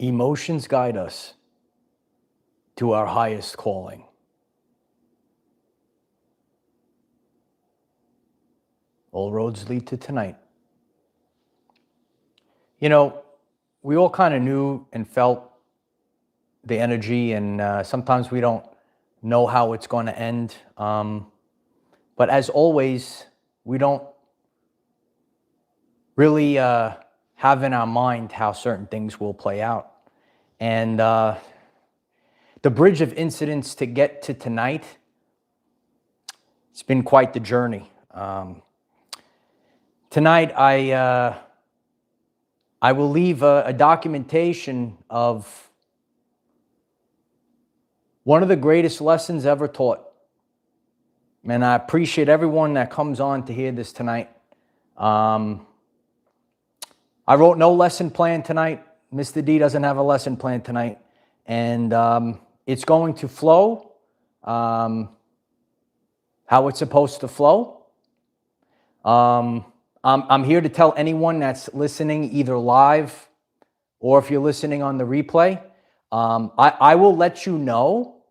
Emotions guide us to our highest calling. All roads lead to tonight. You know, we all kind of knew and felt the energy, and sometimes we don't know how it's going to end. But as always, we don't really have in our mind how certain things will play out. And the bridge of incidents to get to tonight, it's been quite the journey. Tonight, I will leave a documentation of one of the greatest lessons ever taught. And I appreciate everyone that comes on to hear this tonight. I wrote no lesson plan tonight. Mr. D doesn't have a lesson plan tonight. And it's going to flow how it's supposed to flow. I'm here to tell anyone that's listening either live or if you're listening on the replay, I will let you know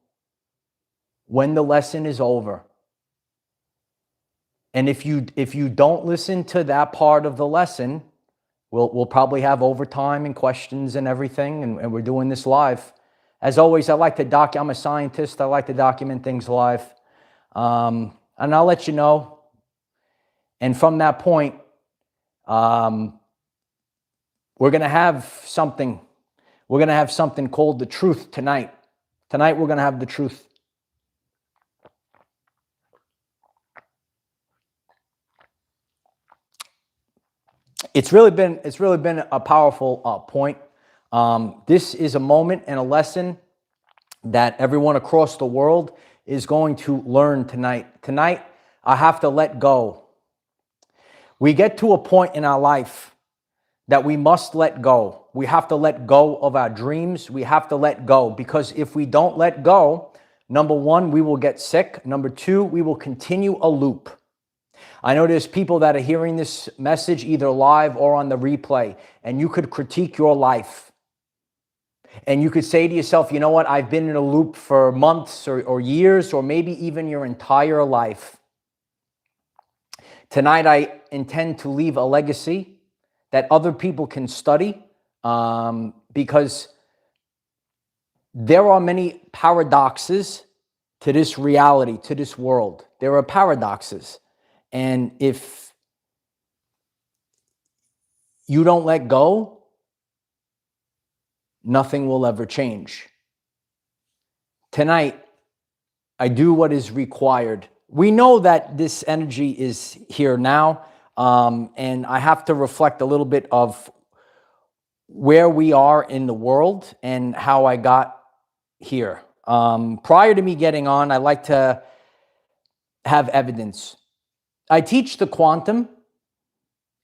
when the lesson is over. And if you don't listen to that part of the lesson, we'll probably have overtime and questions and everything, and we're doing this live. As always, I like to I'm a scientist. I like to document things live. And I'll let you know. And from that point, we're going to have something. We're going to have something called the truth tonight. Tonight, we're going to have the truth. It's really been a powerful point. This is a moment and a lesson that everyone across the world is going to learn tonight. Tonight, I have to let go. We get to a point in our life that we must let go. We have to let go of our dreams. We have to let go, because if we don't let go, number one, we will get sick. Number two, we will continue a loop. I know there's people that are hearing this message either live or on the replay, and you could critique your life. And you could say to yourself, you know what, I've been in a loop for months or years, or maybe even your entire life. Tonight, I intend to leave a legacy that other people can study, because there are many paradoxes to this reality, to this world. There are paradoxes. And if you don't let go, nothing will ever change. Tonight, I do what is required. We know that this energy is here now, and I have to reflect a little bit of where we are in the world and how I got here. Prior to me getting on, I like to have evidence. I teach the quantum,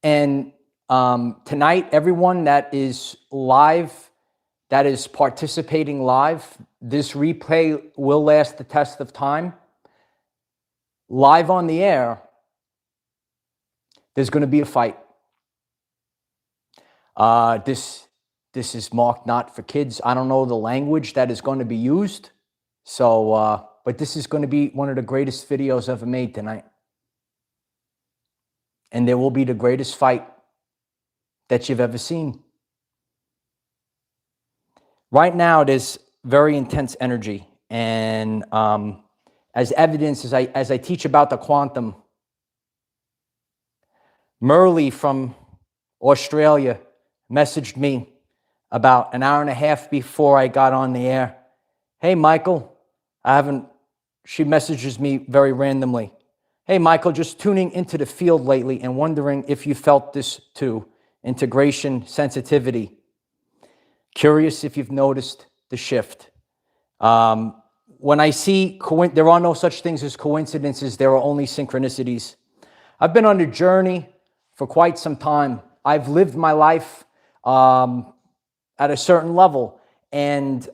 and tonight, everyone that is live, that is participating live, this replay will last the test of time. Live on the air, there's going to be a fight. This is marked not for kids. I don't know the language that is going to be used. So, but this is going to be one of the greatest videos ever made tonight. And there will be the greatest fight that you've ever seen. Right now, there's very intense energy. And as evidence, as I teach about the quantum, Merle from Australia messaged me about an hour and a half before I got on the air. Hey, Michael, she messages me very randomly. Hey, Michael, just tuning into the field lately and wondering if you felt this too. Integration, sensitivity. Curious if you've noticed the shift. When I see, there are no such things as coincidences. There are only synchronicities. I've been on a journey for quite some time. I've lived my life at a certain level. And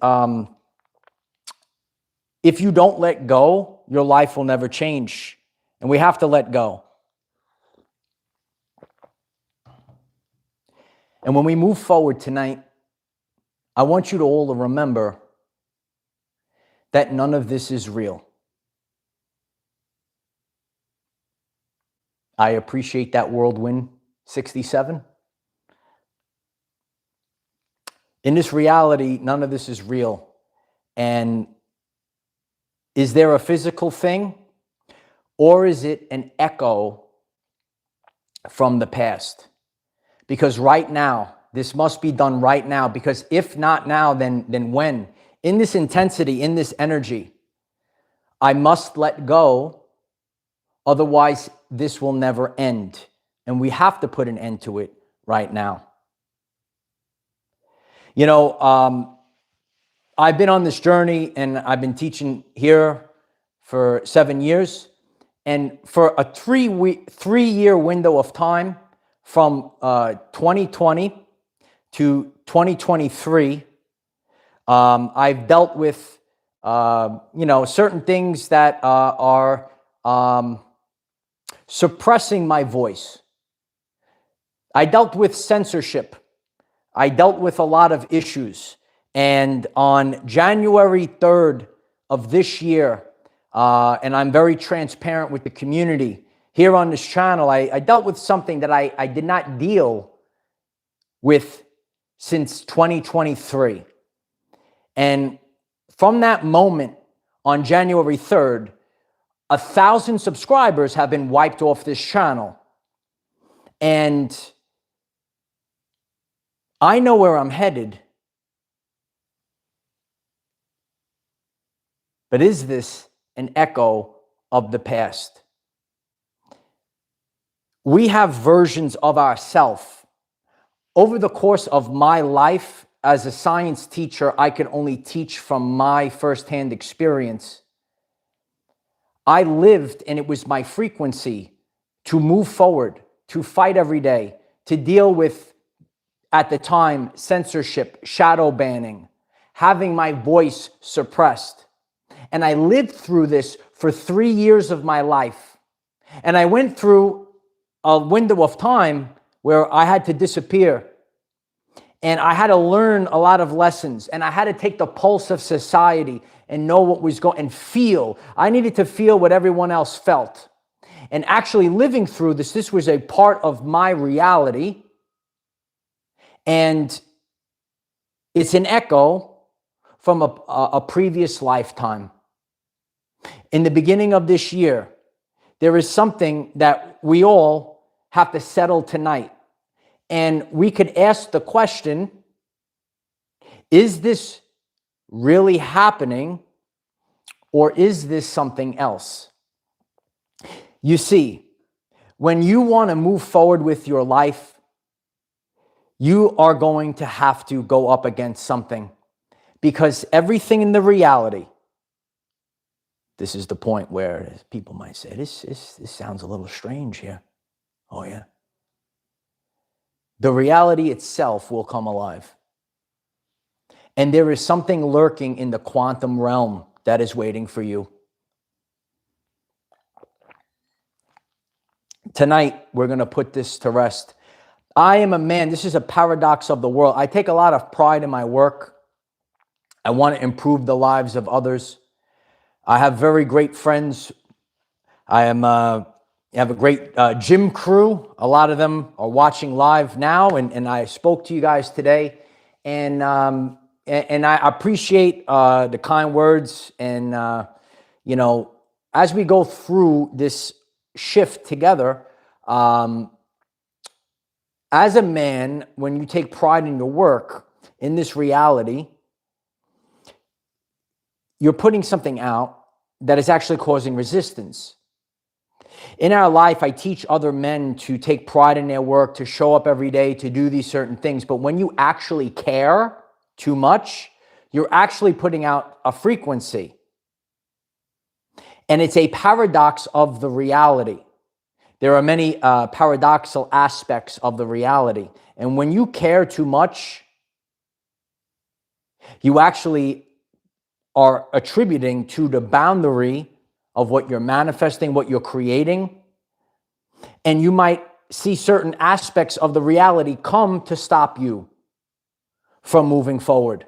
if you don't let go, your life will never change. And we have to let go. And when we move forward tonight, I want you to all to remember that none of this is real. I appreciate that whirlwind 67. In this reality, none of this is real. And is there a physical thing, or is it an echo from the past? Because right now, this must be done right now, because if not now, then when? In this intensity, in this energy, I must let go, otherwise this will never end. And we have to put an end to it right now. You know, I've been on this journey and I've been teaching here for 7 years. And for a three-year window of time, from 2020 to 2023, I've dealt with, certain things that are suppressing my voice. I dealt with censorship. I dealt with a lot of issues. And on January 3rd of this year, and I'm very transparent with the community here on this channel, I dealt with something that I did not deal with since 2023. And from that moment on January 3rd, 1,000 subscribers have been wiped off this channel. And I know where I'm headed. But is this an echo of the past? We have versions of ourselves. Over the course of my life as a science teacher, I can only teach from my firsthand experience. I lived, and it was my frequency to move forward, to fight every day, to deal with, at the time, censorship, shadow banning, having my voice suppressed. And I lived through this for 3 years of my life. And I went through a window of time where I had to disappear. And I had to learn a lot of lessons. And I had to take the pulse of society and know what was going, and feel. I needed to feel what everyone else felt. And actually living through this was a part of my reality. And it's an echo from a previous lifetime. In the beginning of this year, there is something that we all have to settle tonight. And we could ask the question, is this really happening, or is this something else? You see, when you want to move forward with your life, you are going to have to go up against something, because everything in the reality, this is the point where people might say, this sounds a little strange here. Oh, yeah. The reality itself will come alive. And there is something lurking in the quantum realm that is waiting for you. Tonight, we're going to put this to rest. I am a man. This is a paradox of the world. I take a lot of pride in my work. I want to improve the lives of others. I have very great friends. I have a great gym crew. A lot of them are watching live now, and I spoke to you guys today. And I appreciate the kind words. And, as we go through this shift together, as a man, when you take pride in your work, in this reality, you're putting something out that is actually causing resistance. In our life, I teach other men to take pride in their work, to show up every day, to do these certain things. But when you actually care too much, you're actually putting out a frequency. And it's a paradox of the reality. There are many paradoxical aspects of the reality. And when you care too much, you actually are attributing to the boundary of what you're manifesting, what you're creating. And you might see certain aspects of the reality come to stop you from moving forward.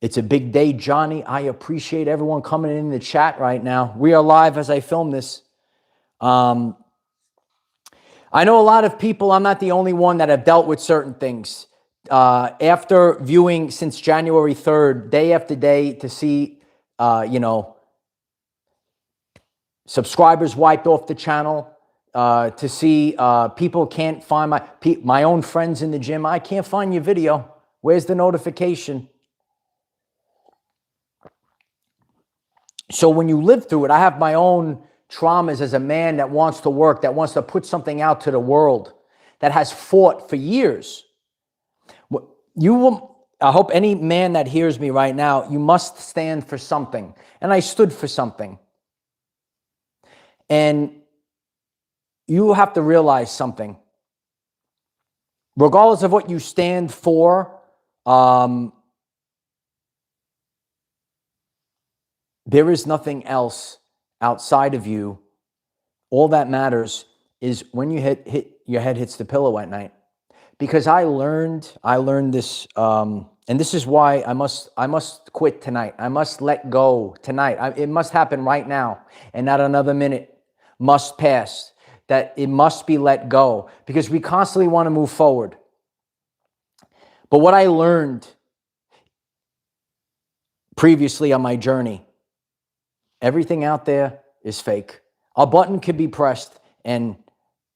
It's a big day, Johnny. I appreciate everyone coming in the chat right now. We are live as I film this. I know a lot of people, I'm not the only one that have dealt with certain things. After viewing since January 3rd, day after day, to see, subscribers wiped off the channel, to see people can't find my own friends in the gym. I can't find your video. Where's the notification? So when you live through it, I have my own traumas as a man that wants to work, that wants to put something out to the world, that has fought for years. I hope any man that hears me right now, you must stand for something. And I stood for something. And you have to realize something. Regardless of what you stand for, there is nothing else outside of you. All that matters is when you your head hits the pillow at night. Because I learned this, and this is why I must quit tonight. I must let go tonight. It must happen right now, and not another minute must pass. That it must be let go, because we constantly want to move forward. But what I learned previously on my journey, everything out there is fake. A button could be pressed and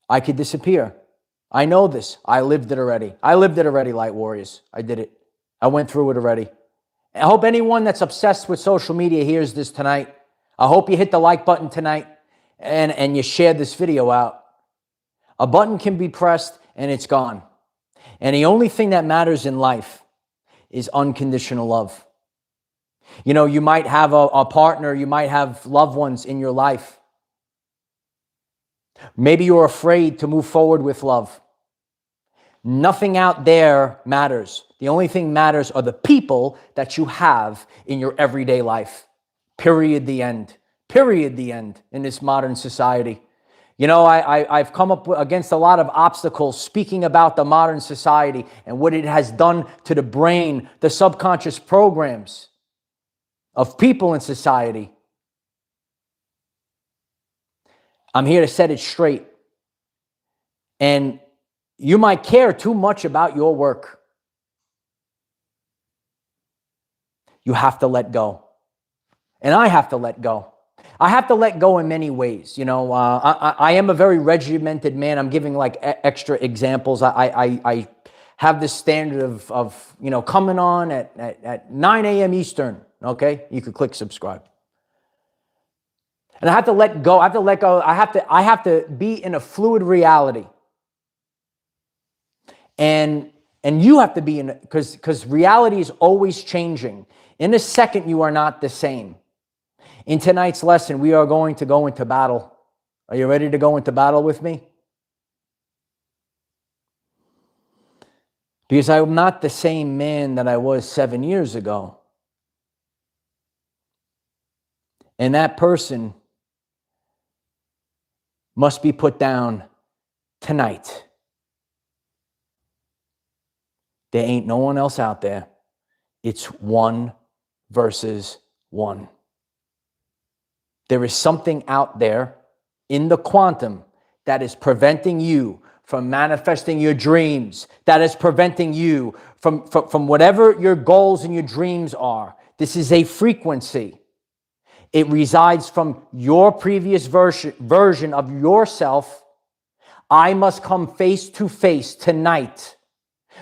I could disappear. I know this. I lived it already. Light Warriors. I did it. I went through it already. I hope anyone that's obsessed with social media hears this tonight. I hope you hit the like button tonight and you share this video out. A button can be pressed and it's gone. And the only thing that matters in life is unconditional love. You know, you might have a partner, you might have loved ones in your life. Maybe you're afraid to move forward with love. Nothing out there matters. The only thing matters are the people that you have in your everyday life. Period, the end. Period, the end in this modern society. You know, I've come up against a lot of obstacles speaking about the modern society and what it has done to the brain, the subconscious programs of people in society. I'm here to set it straight. And you might care too much about your work. You have to let go. And I have to let go. I have to let go in many ways. You know, I am a very regimented man. I'm giving like extra examples. I have this standard of you know, coming on at 9 a.m. Eastern. Okay, you could click subscribe. And I have to let go. I have to let go. I have to be in a fluid reality. And you have to be in, because reality is always changing. In a second, you are not the same. In tonight's lesson, we are going to go into battle. Are you ready to go into battle with me? Because I'm not the same man that I was 7 years ago. And that person must be put down tonight. There ain't no one else out there. It's 1 versus 1. There is something out there in the quantum that is preventing you from manifesting your dreams, that is preventing you from whatever your goals and your dreams are. This is a frequency. It resides from your previous version of yourself. I must come face to face tonight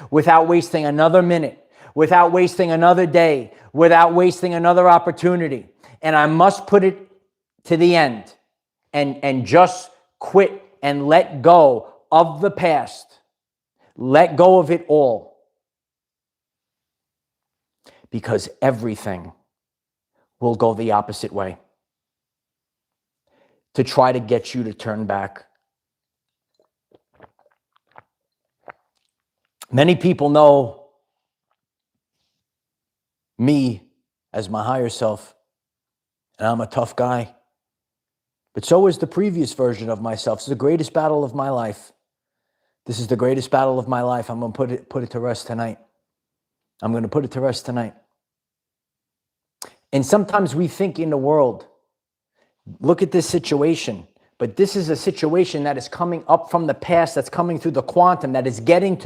without wasting another minute, without wasting another day, without wasting another opportunity. And I must put it to the end and just quit and let go of the past. Let go of it all. Because everything will go the opposite way to try to get you to turn back. Many people know me as my higher self, and I'm a tough guy. But so is the previous version of myself. It's the greatest battle of my life. This is the greatest battle of my life. I'm going to put it to rest tonight. I'm going to put it to rest tonight. And sometimes we think in the world, look at this situation, but this is a situation that is coming up from the past, that's coming through the quantum, that is getting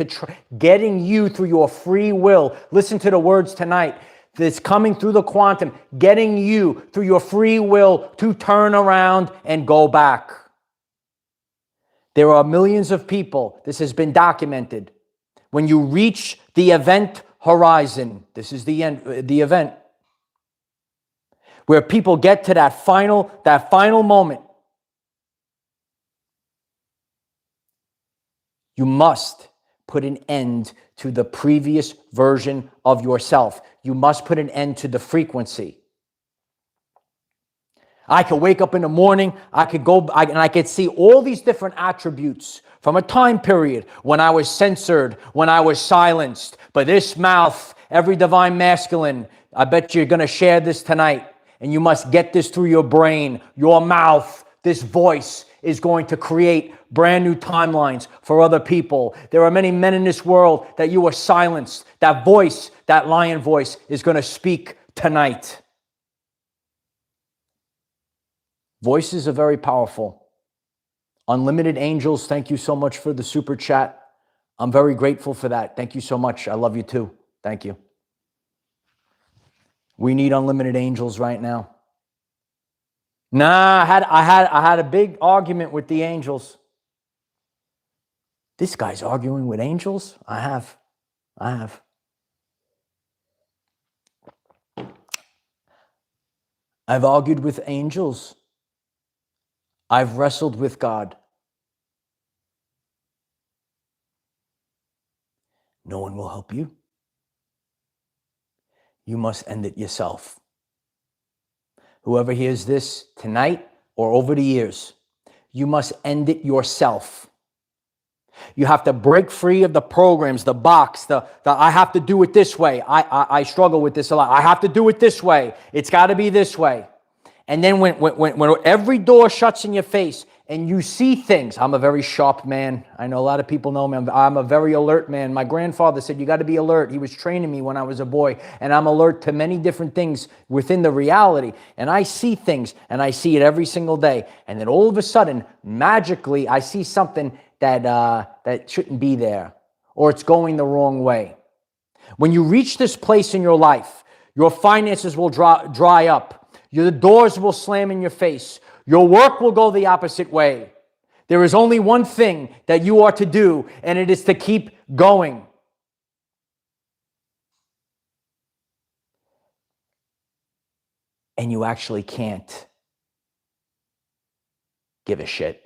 you through your free will. Listen to the words tonight. That's coming through the quantum, getting you through your free will to turn around and go back. There are millions of people, this has been documented. When you reach the event horizon, this is the end, the event, where people get to that final moment, you must put an end to the previous version of yourself. You must put an end to the frequency. I could wake up in the morning, I could see all these different attributes from a time period when I was censored, when I was silenced. But this mouth, every divine masculine, I bet you're going to share this tonight. And you must get this through your brain. Your mouth, this voice is going to create brand new timelines for other people. There are many men in this world that you are silenced. That voice, that lion voice, is going to speak tonight. Voices are very powerful. Unlimited Angels, thank you so much for the super chat. I'm very grateful for that. Thank you so much. I love you too. Thank you. We need unlimited angels right now. Nah, I had a big argument with the angels. This guy's arguing with angels? I have. I've argued with angels. I've wrestled with God. No one will help you. You must end it yourself. Whoever hears this tonight or over the years, you must end it yourself. You have to break free of the programs, the box, the I have to do it this way. I struggle with this a lot. I have to do it this way. It's got to be this way. And then when every door shuts in your face and you see things, I'm a very sharp man. I know a lot of people know me. I'm a very alert man. My grandfather said, you got to be alert. He was training me when I was a boy. And I'm alert to many different things within the reality. And I see things, and I see it every single day. And then all of a sudden, magically, I see something that shouldn't be there, or it's going the wrong way. When you reach this place in your life, your finances will dry up. The doors will slam in your face. Your work will go the opposite way. There is only one thing that you are to do, and it is to keep going. And you actually can't give a shit.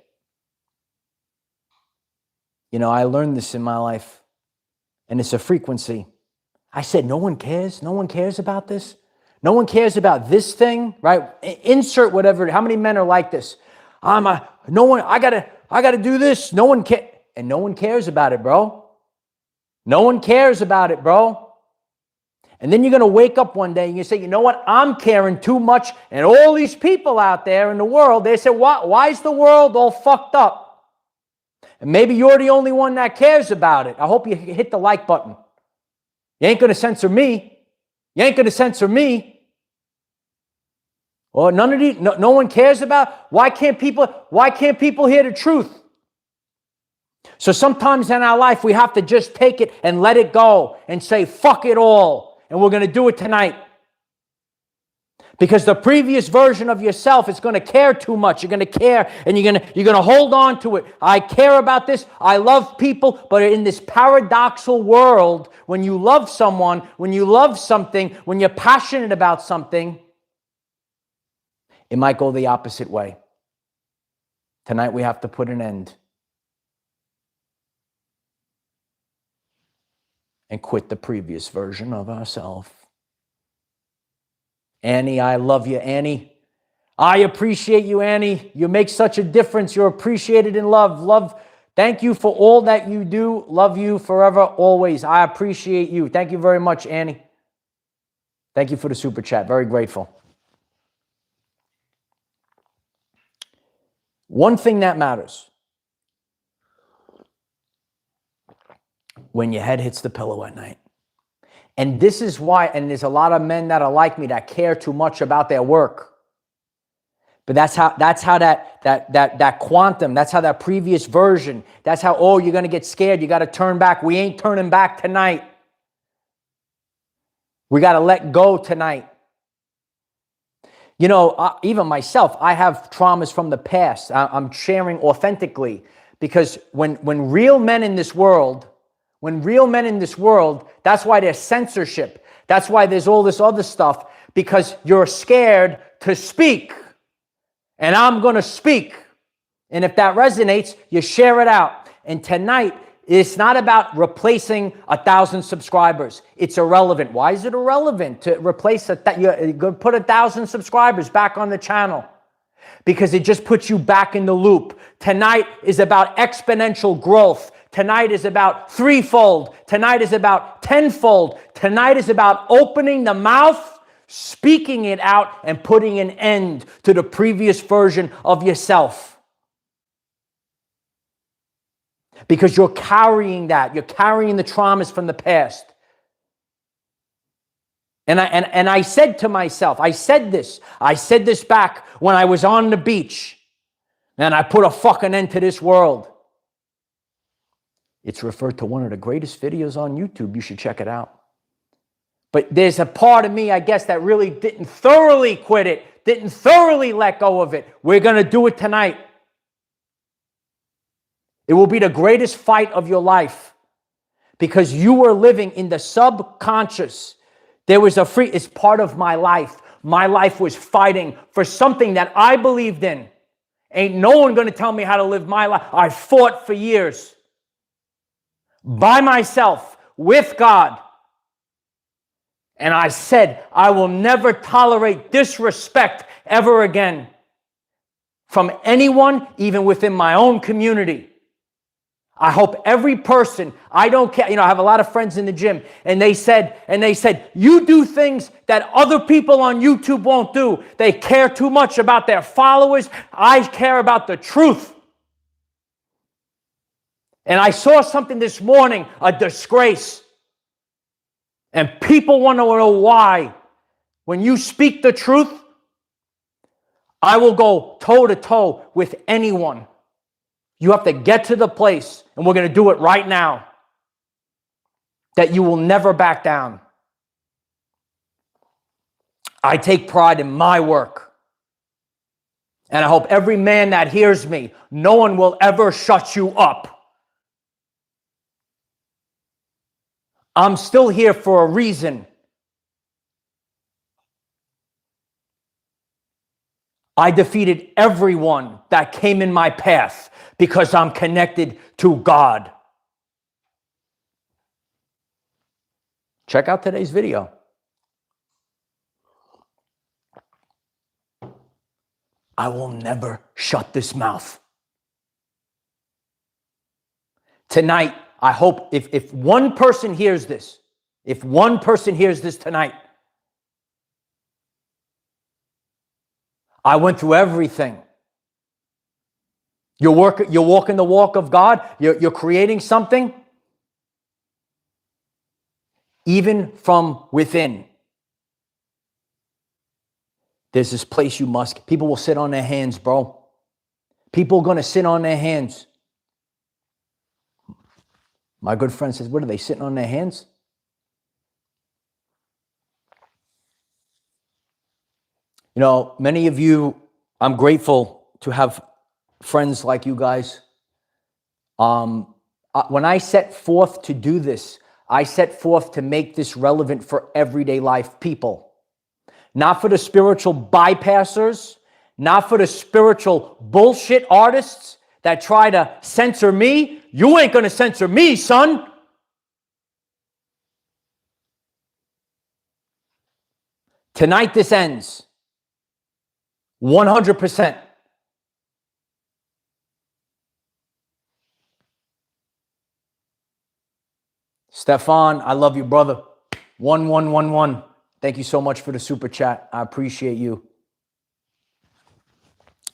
You know, I learned this in my life, and it's a frequency. I said, no one cares. No one cares about this. No one cares about this thing, right? Insert whatever. How many men are like this? I gotta do this. No one cares. And no one cares about it, bro. No one cares about it, bro. And then you're going to wake up one day and you say, you know what? I'm caring too much. And all these people out there in the world, they say, why is the world all fucked up? And maybe you're the only one that cares about it. I hope you hit the like button. You ain't going to censor me. You ain't going to censor me. Or none of these, no one cares about. Why can't people hear the truth? So sometimes in our life, we have to just take it and let it go and say, fuck it all. And we're going to do it tonight. Because the previous version of yourself is going to care too much. You're going to care, and you're going to hold on to it. I care about this. I love people. But in this paradoxical world, when you love someone, when you love something, when you're passionate about something, it might go the opposite way. Tonight we have to put an end and quit the previous version of ourselves. Annie, I love you, Annie. I appreciate you, Annie. You make such a difference. You're appreciated and loved. Thank you for all that you do. Love you forever, always. I appreciate you. Thank you very much, Annie. Thank you for the super chat. Very grateful. One thing that matters. when your head hits the pillow at night. And this is why, and there's a lot of men that are like me that care too much about their work. But that's how that quantum, that's how that previous version, that's how, oh, you're going to get scared. You got to turn back. We ain't turning back tonight. We got to let go tonight. You know, even myself, I have traumas from the past. I'm sharing authentically because when real men in this world, that's why there's censorship. That's why there's all this other stuff, because you're scared to speak. And I'm going to speak. And if that resonates, you share it out. And tonight, it's not about replacing 1,000 subscribers. It's irrelevant. Why is it irrelevant to replace you put 1,000 subscribers back on the channel? Because it just puts you back in the loop. Tonight is about exponential growth. Tonight is about threefold. Tonight is about tenfold. Tonight is about opening the mouth, speaking it out, and putting an end to the previous version of yourself. Because you're carrying that. You're carrying the traumas from the past. And I said to myself, I said this back when I was on the beach, and I put a fucking end to this world. It's referred to one of the greatest videos on YouTube. You should check it out. But there's a part of me, I guess, that really didn't thoroughly quit it, didn't thoroughly let go of it. We're going to do it tonight. It will be the greatest fight of your life because you were living in the subconscious. There was it's part of my life. My life was fighting for something that I believed in. Ain't no one going to tell me how to live my life. I fought for years by myself with God. And I said, I will never tolerate disrespect ever again from anyone, even within my own community. I hope every person, I don't care, I have a lot of friends in the gym, and they said, you do things that other people on YouTube won't do. They care too much about their followers. I care about the truth. And I saw something this morning, a disgrace. And people want to know why. When you speak the truth, I will go toe to toe with anyone. You have to get to the place, and we're going to do it right now, that you will never back down. I take pride in my work. And I hope every man that hears me, no one will ever shut you up. I'm still here for a reason. I defeated everyone that came in my path because I'm connected to God. Check out today's video. I will never shut this mouth. Tonight, I hope if one person hears this, tonight, I went through everything. You're walking the walk of God. You're creating something. Even from within. There's this place people will sit on their hands, bro. People are going to sit on their hands. My good friend says, what are they, sitting on their hands? Many of you, I'm grateful to have friends like you guys. When I set forth to do this, I set forth to make this relevant for everyday life people. Not for the spiritual bypassers, not for the spiritual bullshit artists that try to censor me. You ain't going to censor me, son. Tonight this ends. 100%. Stefan, I love you, brother. 1111. Thank you so much for the super chat. I appreciate you.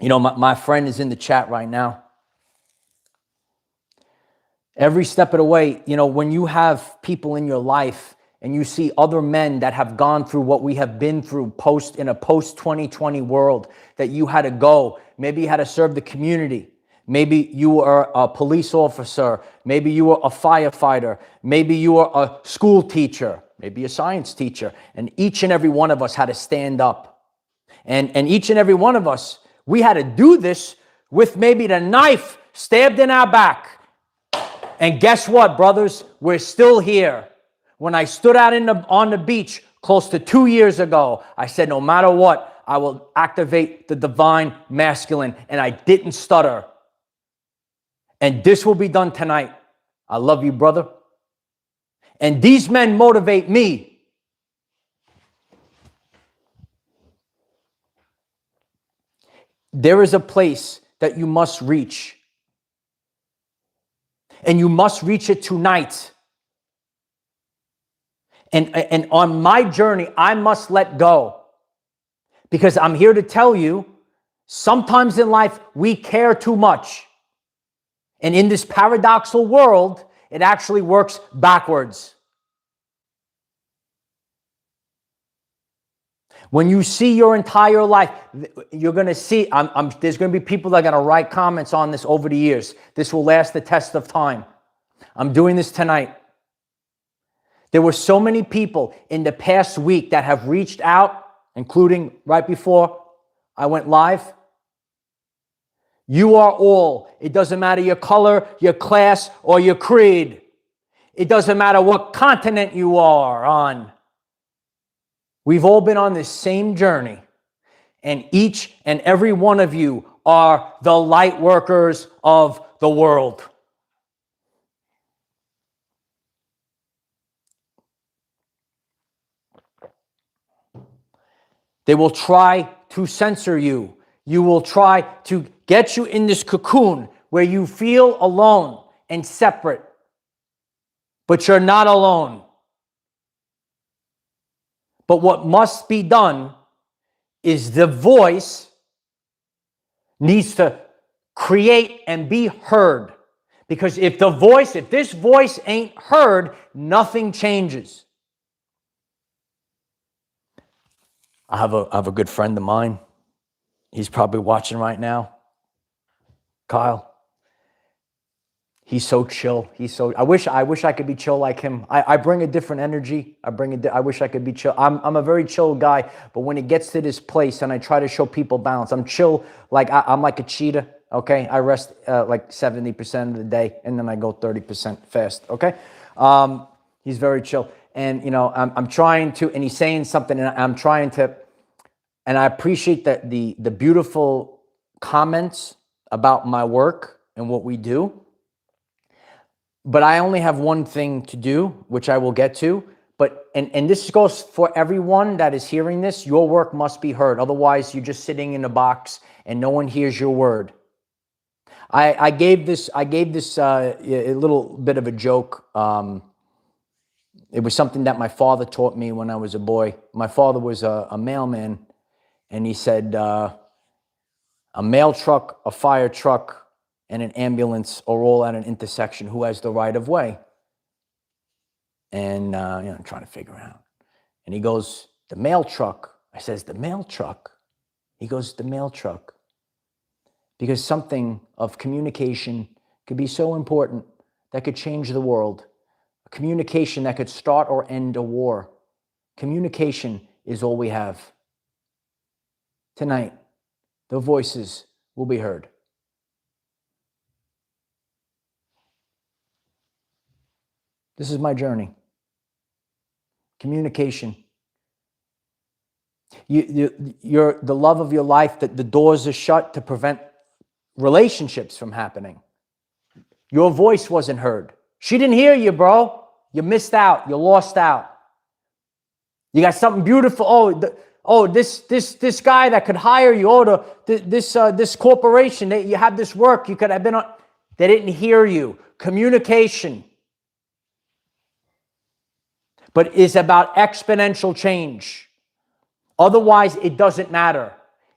My friend is in the chat right now. Every step of the way, you know, when you have people in your life and you see other men that have gone through what we have been through in a post 2020 world, that you had to go, maybe you had to serve the community. Maybe you were a police officer. Maybe you were a firefighter. Maybe you were a school teacher, maybe a science teacher. And each and every one of us had to stand up. And each and every one of us, we had to do this with maybe the knife stabbed in our back. And guess what, brothers? We're still here. When I stood out on the beach close to 2 years ago, I said, no matter what, I will activate the divine masculine. And I didn't stutter. And this will be done tonight. I love you, brother. And these men motivate me. There is a place that you must reach. And you must reach it tonight. And on my journey, I must let go. Because I'm here to tell you, sometimes in life, we care too much. And in this paradoxical world, it actually works backwards. When you see your entire life, you're going to see, there's going to be people that are going to write comments on this over the years. This will last the test of time. I'm doing this tonight. There were so many people in the past week that have reached out, including right before I went live. You are all. It doesn't matter your color, your class, or your creed. It doesn't matter what continent you are on. We've all been on this same journey. And each and every one of you are the light workers of the world. They will try to censor you. You will try to get you in this cocoon where you feel alone and separate. But you're not alone. But what must be done is the voice needs to create and be heard. Because if this voice ain't heard, nothing changes. I have a good friend of mine. He's probably watching right now. Kyle. He's so chill. I wish I could be chill like him. I bring a different energy. I wish I could be chill. I'm a very chill guy, but when it gets to this place and I try to show people balance, I'm chill. Like I'm like a cheetah. Okay. I rest like 70% of the day and then I go 30% fast. Okay. He's very chill. And you know, I'm trying to, and he's saying something and I'm trying to, and I appreciate that the beautiful comments about my work and what we do. But I only have one thing to do, which I will get to. But and this goes for everyone that is hearing this. Your work must be heard. Otherwise, you're just sitting in a box and no one hears your word. I gave this a little bit of a joke. It was something that my father taught me when I was a boy. My father was a mailman, and he said, a mail truck, a fire truck, and an ambulance are all at an intersection. Who has the right of way? And I'm trying to figure out. And he goes, the mail truck. I says, the mail truck. He goes, the mail truck. Because something of communication could be so important that could change the world. A communication that could start or end a war. Communication is all we have. Tonight, the voices will be heard. This is my journey. Communication. You're the love of your life, that the doors are shut to prevent relationships from happening. Your voice wasn't heard. She didn't hear you, bro. You missed out. You lost out. You got something beautiful. This guy that could hire you. This corporation, you have this work. You could have been on. They didn't hear you. Communication. But it's about exponential change. Otherwise, it doesn't matter.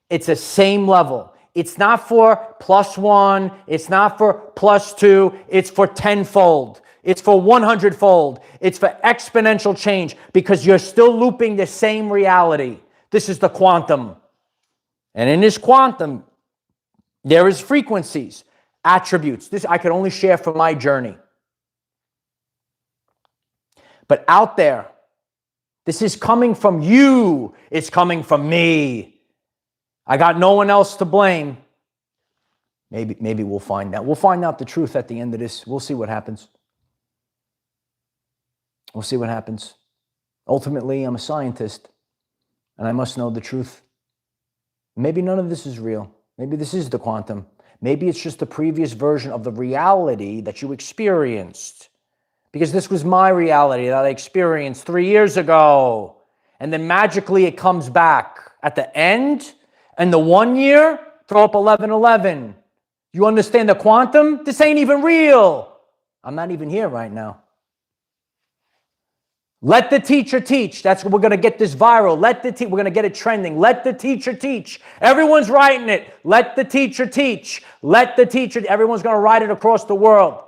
It's the same level. It's not for +1. It's not for +2. It's for tenfold. It's for 100-fold. It's for exponential change because you're still looping the same reality. This is the quantum. And in this quantum, there is frequencies, attributes. This I can only share from my journey. But out there, this is coming from you. It's coming from me. I got no one else to blame. Maybe we'll find out. We'll find out the truth at the end of this. We'll see what happens. We'll see what happens. Ultimately, I'm a scientist, and I must know the truth. Maybe none of this is real. Maybe this is the quantum. Maybe it's just the previous version of the reality that you experienced. Because this was my reality that I experienced 3 years ago. And then magically it comes back at the end. And the 1 year, throw up 1111. You understand the quantum? This ain't even real. I'm not even here right now. Let the teacher teach. That's what we're going to get this viral. We're going to get it trending. Let the teacher teach. Everyone's writing it. Let the teacher teach. Let the teacher. Everyone's going to write it across the world.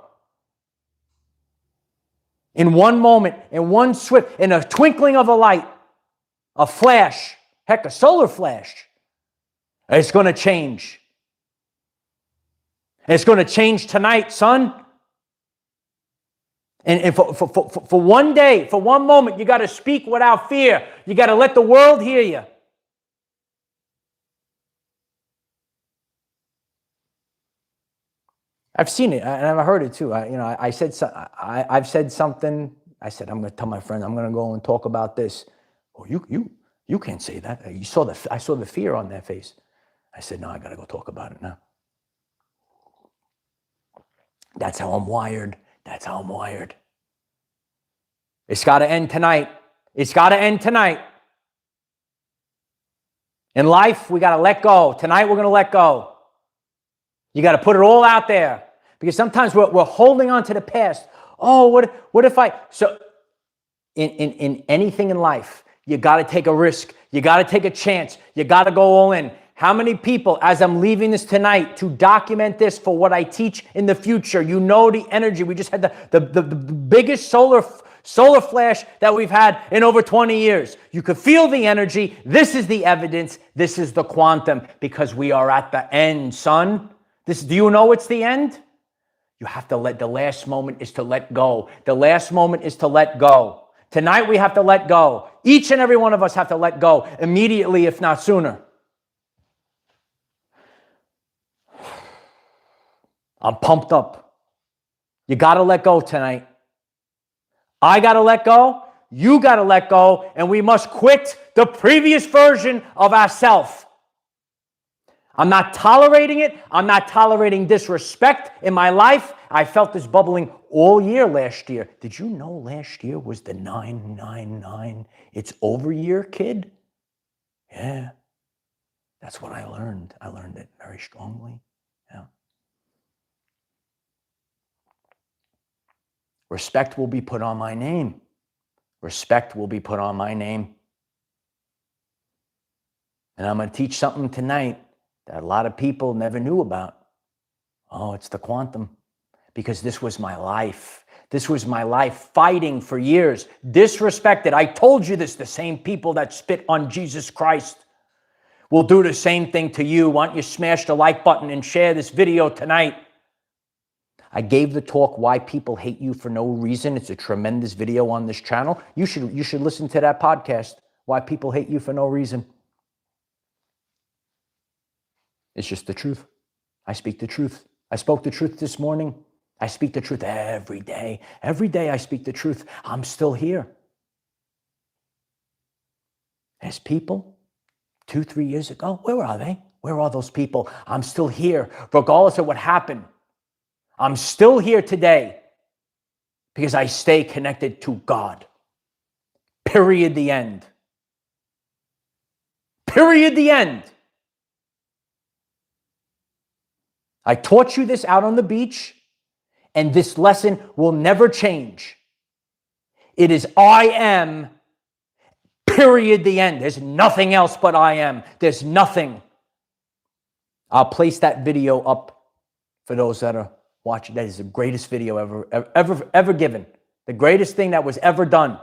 In one moment, in one swift, in a twinkling of a light, a flash, heck, a solar flash, it's going to change. It's going to change tonight, son. And for one day, for one moment, you got to speak without fear. You got to let the world hear you. I've seen it, and I've heard it too. I've said something. I said, I'm going to tell my friend, I'm going to go and talk about this. Oh, you can't say that. I saw the fear on their face. I said, no, I got to go talk about it now. That's how I'm wired. That's how I'm wired. It's got to end tonight. It's got to end tonight. In life, we got to let go. Tonight, we're going to let go. You got to put it all out there. Because sometimes we're holding on to the past. Oh, what if I... So, in anything in life, you got to take a risk. You got to take a chance. You got to go all in. How many people, as I'm leaving this tonight, to document this for what I teach in the future, you know the energy. We just had the biggest solar flash that we've had in over 20 years. You could feel the energy. This is the evidence. This is the quantum, because we are at the end, son. Do you know it's the end? You have to the last moment is to let go. The last moment is to let go. Tonight we have to let go. Each and every one of us have to let go immediately, if not sooner. I'm pumped up. You got to let go tonight. I got to let go. You got to let go. And we must quit the previous version of ourselves. I'm not tolerating it. I'm not tolerating disrespect in my life. I felt this bubbling all year last year. Did you know last year was the 999? It's over year, kid? Yeah. That's what I learned. I learned it very strongly. Yeah. Respect will be put on my name. Respect will be put on my name. And I'm going to teach something tonight that a lot of people never knew about. Oh, it's the quantum. Because this was my life. This was my life fighting for years. Disrespected. I told you this. The same people that spit on Jesus Christ will do the same thing to you. Why don't you smash the like button and share this video tonight? I gave the talk, Why People Hate You for No Reason. It's a tremendous video on this channel. You should listen to that podcast, Why People Hate You for No Reason. It's just the truth. I speak the truth. I spoke the truth this morning. I speak the truth every day. Every day I speak the truth. I'm still here. There's people 2-3 years ago. Where are they? Where are those people? I'm still here, regardless of what happened. I'm still here today because I stay connected to God. Period. The end. Period. The end. I taught you this out on the beach, and this lesson will never change. It is I am, period, the end. There's nothing else but I am. There's nothing. I'll place that video up for those that are watching. That is the greatest video ever given. The greatest thing that was ever done.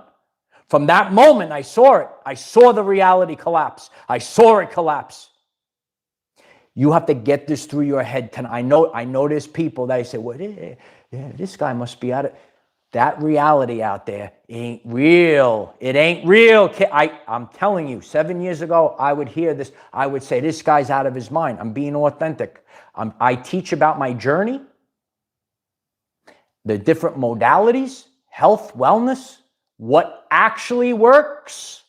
From that moment, I saw it. I saw the reality collapse. I saw it collapse. You have to get this through your head tonight. I know there's people that say, well, yeah, this guy must be out of... That reality out there ain't real. It ain't real. I'm telling you, 7 years ago, I would hear this. I would say, this guy's out of his mind. I'm being authentic. I teach about my journey, the different modalities, health, wellness, what actually works.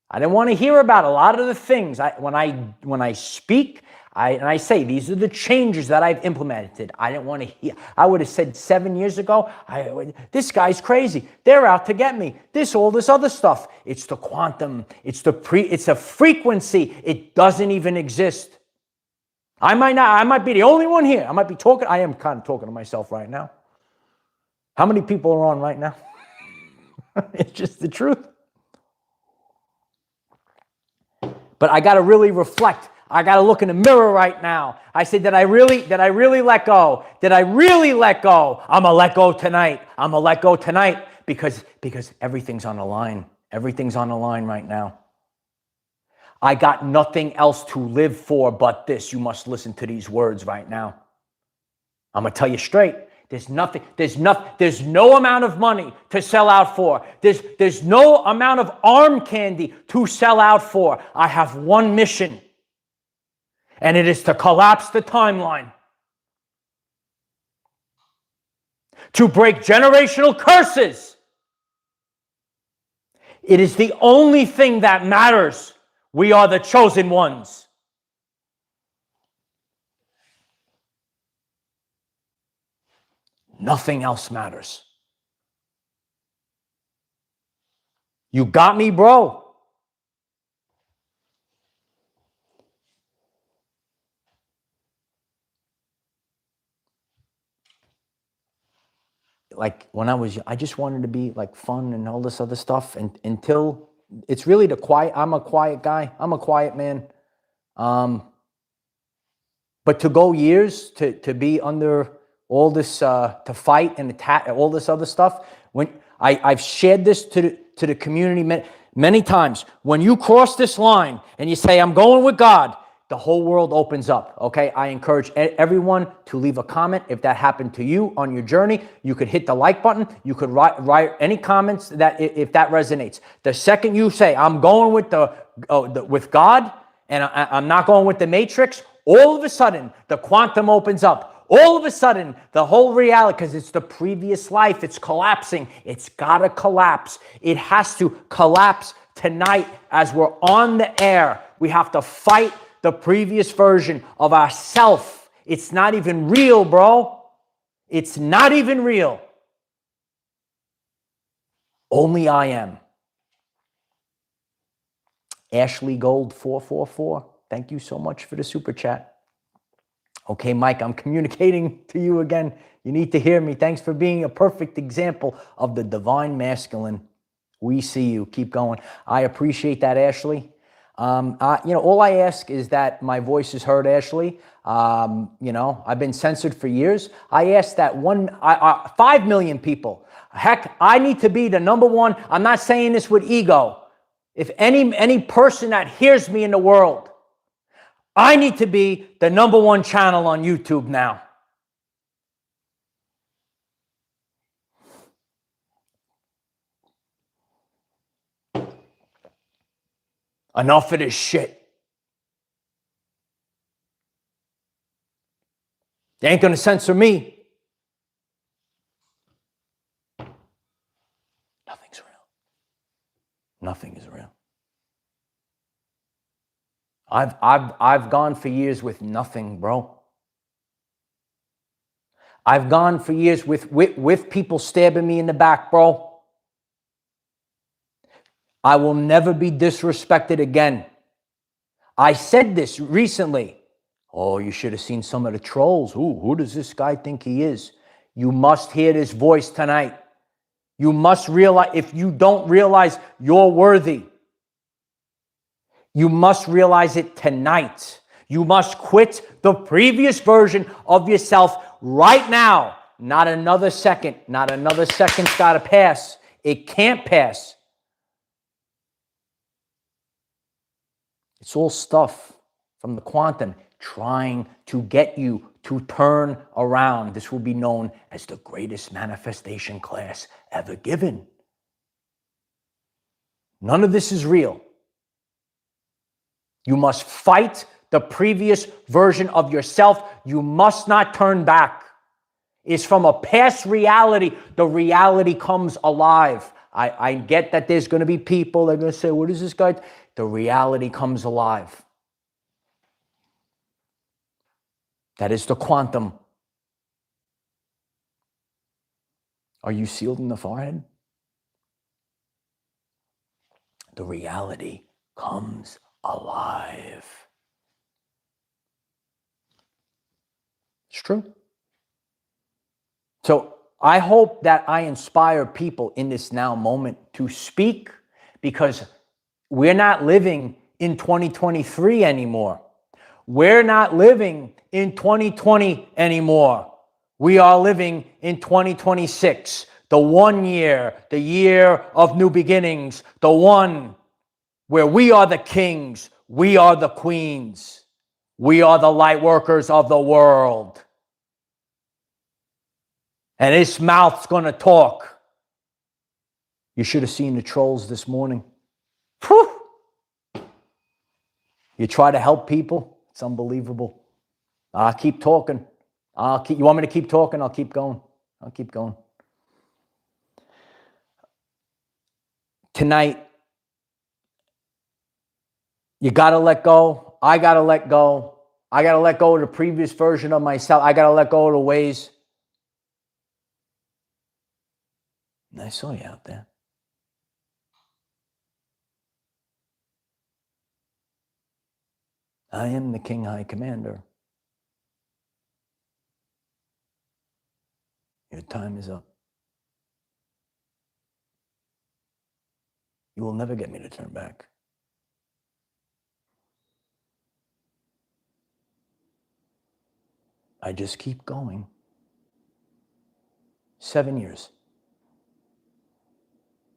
I didn't want to hear about a lot of the things. When I speak, I say, these are the changes that I've implemented. I didn't want to hear. I would have said 7 years ago, this guy's crazy. They're out to get me. All this other stuff. It's the quantum. It's a frequency. It doesn't even exist. I might be the only one here. I might be talking. I am kind of talking to myself right now. How many people are on right now? It's just the truth. But I got to really reflect. I got to look in the mirror right now. I said, did I really let go? Did I really let go? I'm going to let go tonight. I'm going to let go tonight because everything's on the line. Everything's on the line right now. I got nothing else to live for but this. You must listen to these words right now. I'm going to tell you straight. There's no amount of money to sell out for. There's no amount of arm candy to sell out for. I have one mission. And it is to collapse the timeline. To break generational curses. It is the only thing that matters. We are the chosen ones. Nothing else matters. You got me, bro? Like when I just wanted to be like fun and all this other stuff. And until it's really I'm a quiet guy. I'm a quiet man. But to go years to be under all this, to fight and attack, all this other stuff. When I've shared this to the community many times. When you cross this line and you say, I'm going with God, the whole world opens up, okay? I encourage everyone to leave a comment. If that happened to you on your journey, you could hit the like button. You could write any comments that if that resonates. The second you say, I'm going with with God and I'm not going with the matrix, all of a sudden, the quantum opens up. All of a sudden, the whole reality, because it's the previous life, it's collapsing. It's got to collapse. It has to collapse tonight as we're on the air. We have to fight the previous version of ourself. It's not even real, bro. It's not even real. Only I am. Ashley Gold 444. Thank you so much for the super chat. Okay, Mike, I'm communicating to you again. You need to hear me. Thanks for being a perfect example of the divine masculine. We see you. Keep going. I appreciate that, Ashley. All I ask is that my voice is heard, Ashley. I've been censored for years. I ask that 5 million people. Heck, I need to be the number one. I'm not saying this with ego. If any person that hears me in the world, I need to be the number one channel on YouTube now. Enough of this shit. They ain't gonna censor me. Nothing's real. Nothing is real. I've gone for years with nothing, bro. I've gone for years with people stabbing me in the back, bro. I will never be disrespected again. I said this recently. Oh, you should have seen some of the trolls. Ooh, who does this guy think he is? You must hear this voice tonight. You must realize, if you don't realize you're worthy, you must realize it tonight. You must quit the previous version of yourself right now. Not another second. Not another second's got to pass. It can't pass. It's all stuff from the quantum trying to get you to turn around. This will be known as the greatest manifestation class ever given. None of this is real. You must fight the previous version of yourself. You must not turn back. It's from a past reality. The reality comes alive. I get that there's going to be people that are going to say, what is this guy? The reality comes alive. That is the quantum. Are you sealed in the forehead? The reality comes alive. It's true. So I hope that I inspire people in this now moment to speak, because we're not living in 2023 anymore. We're not living in 2020 anymore. We are living in 2026, the 1 year, the year of new beginnings, the one where we are the kings, we are the queens, we are the light workers of the world. And his mouth's going to talk. You should have seen the trolls this morning. Whew. You try to help people, it's unbelievable. I'll keep talking. You want me to keep talking? I'll keep going. I'll keep going. Tonight, you got to let go. I got to let go. I got to let go of the previous version of myself. I got to let go of the ways. And I saw you out there. I am the King High Commander. Your time is up. You will never get me to turn back. I just keep going. 7 years.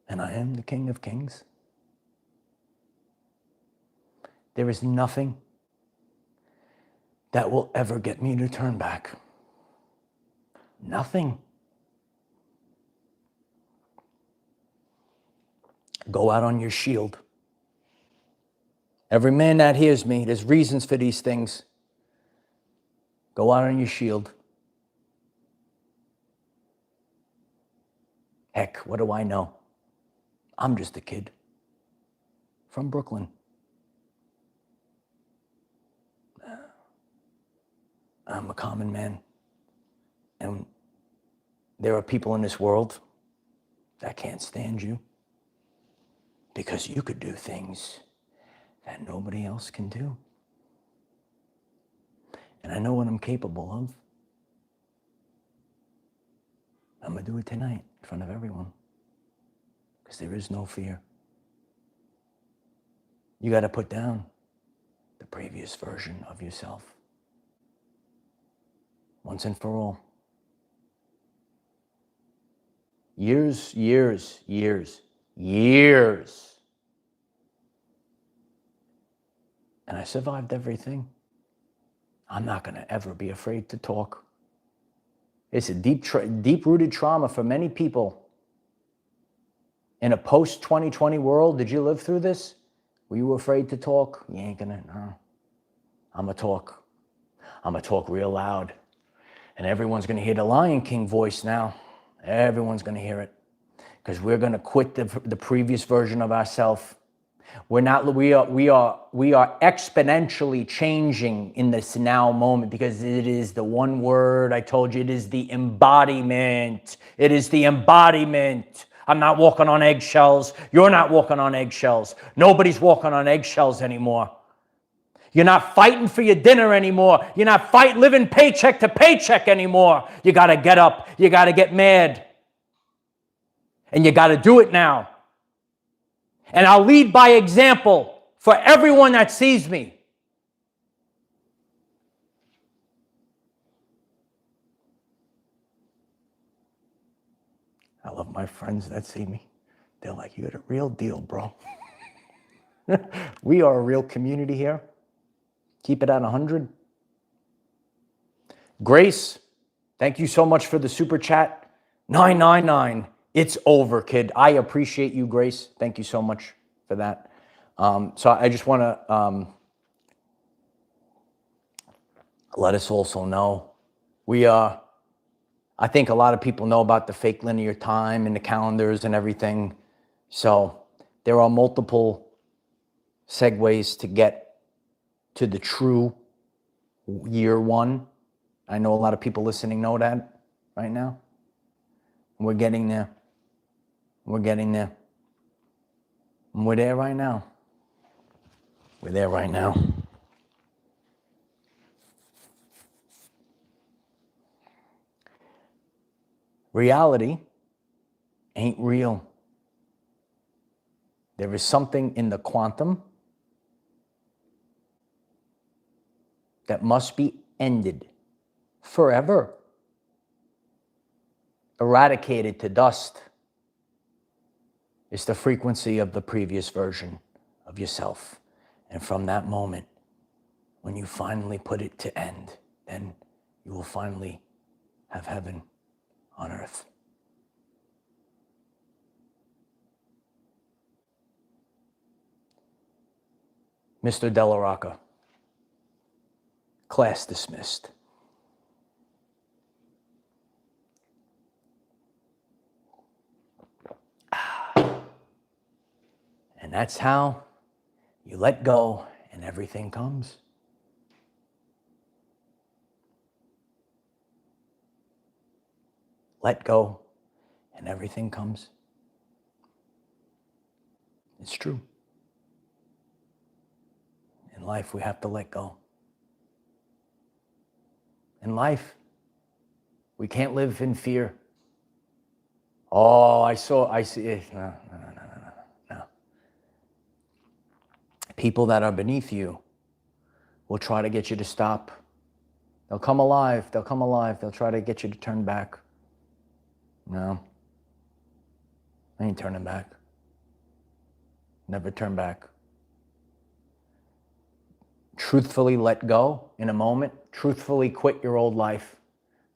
And I am the King of Kings. There is nothing that will ever get me to turn back. Nothing. Go out on your shield. Every man that hears me, there's reasons for these things. Go out on your shield. Heck, what do I know? I'm just a kid from Brooklyn. I'm a common man. And there are people in this world that can't stand you because you could do things that nobody else can do. And I know what I'm capable of. I'm going to do it tonight in front of everyone, because there is no fear. You got to put down the previous version of yourself once and for all. Years. And I survived everything. I'm not going to ever be afraid to talk. It's a deep-rooted trauma for many people. In a post-2020 world, did you live through this? Were you afraid to talk? You ain't gonna, no. I'm gonna talk. I'm gonna talk real loud. And everyone's gonna hear the Lion King voice now. Everyone's gonna hear it. Because we're gonna quit the previous version of ourselves. We are exponentially changing in this now moment, because it is the one word I told you. It is the embodiment. It is the embodiment. I'm not walking on eggshells. You're not walking on eggshells. Nobody's walking on eggshells anymore. You're not fighting for your dinner anymore. You're not living paycheck to paycheck anymore. You got to get up. You got to get mad. And you got to do it now. And I'll lead by example for everyone that sees me. love my friends that see me. They're like, you're the real deal, bro. We are a real community here. Keep it at 100. Grace, thank you so much for the super chat. 999. It's over, kid. I appreciate you, Grace. Thank you so much for that. So I just want to let us also know I think a lot of people know about the fake linear time and the calendars and everything. So there are multiple segues to get to the true year one. I know a lot of people listening know that right now. We're getting there. We're getting there. And we're there right now. We're there right now. Reality ain't real. There is something in the quantum that must be ended forever, eradicated to dust. It's the frequency of the previous version of yourself. And from that moment, when you finally put it to end, then you will finally have heaven on earth. Mr. DellaRocca, class dismissed. And that's how you let go and everything comes. Let go and everything comes. It's true. In life, we have to let go. In life, we can't live in fear. Oh, I see. No. People that are beneath you will try to get you to stop. They'll come alive. They'll try to get you to turn back. No. I ain't turning back. Never turn back. Truthfully let go in a moment. Truthfully quit your old life.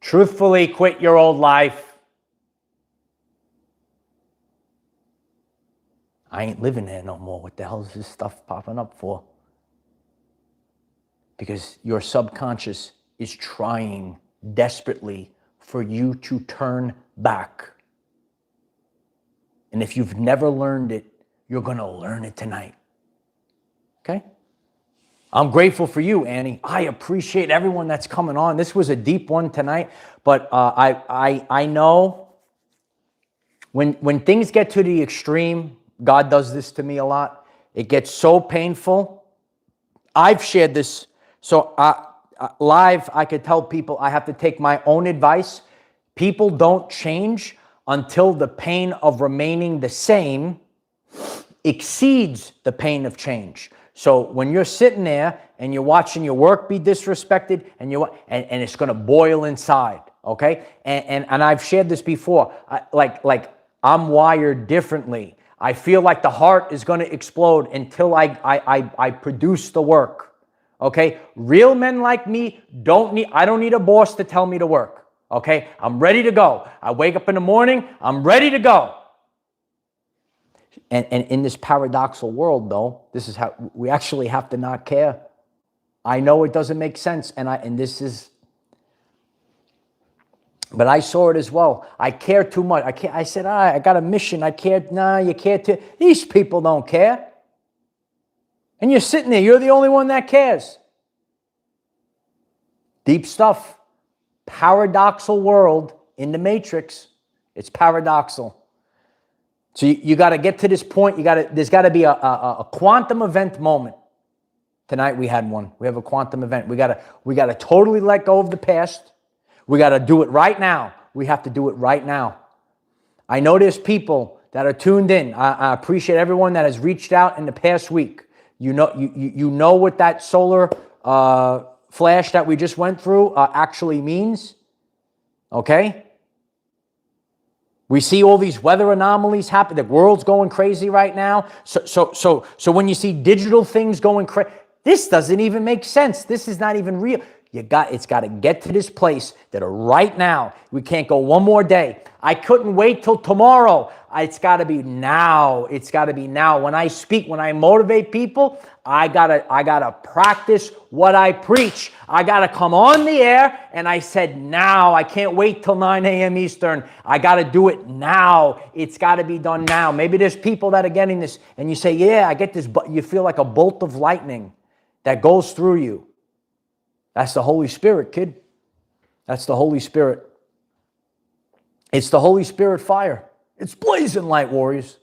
Truthfully quit your old life. I ain't living there no more. What the hell is this stuff popping up for? Because your subconscious is trying desperately for you to turn back. And if you've never learned it, you're going to learn it tonight. Okay? I'm grateful for you, Annie. I appreciate everyone that's coming on. This was a deep one tonight, but I know when things get to the extreme, God does this to me a lot. It gets so painful. I've shared this. So live, I could tell people I have to take my own advice. People don't change until the pain of remaining the same exceeds the pain of change. So when you're sitting there and you're watching your work be disrespected and it's going to boil inside, okay? And I've shared this before. Like I'm wired differently. I feel like the heart is going to explode until I produce the work. Okay? Real men like me I don't need a boss to tell me to work. Okay? I'm ready to go. I wake up in the morning, I'm ready to go. And in this paradoxical world, though, this is how we actually have to not care. I know it doesn't make sense, but I saw it as well. I care too much. I said, I got a mission. I care. Nah, you care too. These people don't care. And you're sitting there. You're the only one that cares. Deep stuff. Paradoxical world in the matrix. It's paradoxical. So you got to get to this point. There's got to be a quantum event moment. Tonight we had one. We have a quantum event. We got to totally let go of the past. We got to do it right now. We have to do it right now. I know there's people that are tuned in. I appreciate everyone that has reached out in the past week. You know what that solar flash that we just went through actually means. Okay? We see all these weather anomalies happen. The world's going crazy right now. So when you see digital things going crazy, this doesn't even make sense. This is not even real. It's got to get to this place that right now, we can't go one more day. I couldn't wait till tomorrow. It's got to be now. It's got to be now. When I speak, when I motivate people, I gotta practice what I preach. I gotta come on the air, and I said now. I can't wait till 9 a.m. Eastern. I gotta do it now. It's gotta be done now. Maybe there's people that are getting this, and you say, yeah, I get this, but you feel like a bolt of lightning that goes through you. That's the Holy Spirit, kid. That's the Holy Spirit. It's the Holy Spirit fire. It's blazing light, warriors.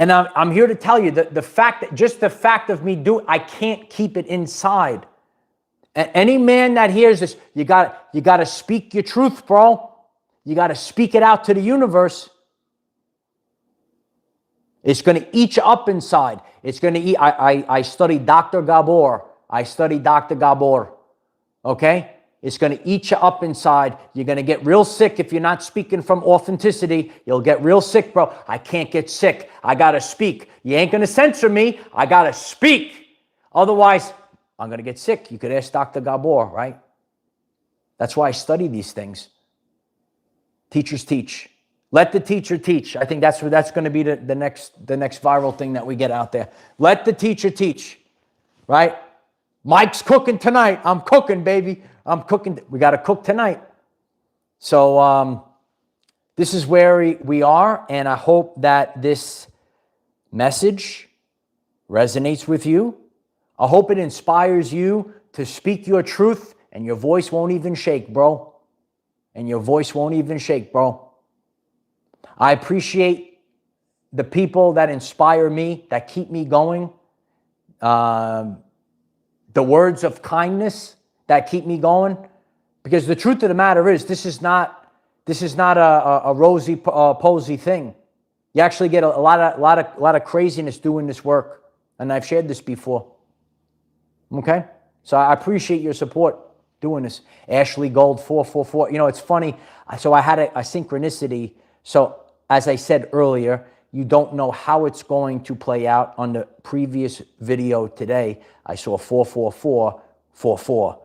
And I'm here to tell you that the fact of me doing, I can't keep it inside. Any man that hears this, you got to speak your truth, bro. You got to speak it out to the universe. It's going to eat you up inside. It's going to eat. I studied Dr. Gabor. Okay? It's going to eat you up inside. You're going to get real sick if you're not speaking from authenticity. You'll get real sick, bro. I can't get sick. I got to speak. You ain't going to censor me. I got to speak. Otherwise, I'm going to get sick. You could ask Dr. Gabor, right? That's why I study these things. Teachers teach. Let the teacher teach. I think that's going to be the next viral thing that we get out there. Let the teacher teach, right? Mike's cooking tonight. I'm cooking, baby. I'm cooking. We got to cook tonight. So this is where we are, and I hope that this message resonates with you. I hope it inspires you to speak your truth, and your voice won't even shake, bro. And your voice won't even shake, bro. I appreciate the people that inspire me, that keep me going. The words of kindness that keep me going, because the truth of the matter is, this is not a rosy posy thing. You actually get a lot of craziness doing this work, and I've shared this before. Okay, so I appreciate your support doing this. Ashley Gold 444. You know, it's funny. So I had a synchronicity. So as I said earlier, you don't know how it's going to play out. On the previous video today, I saw 44444,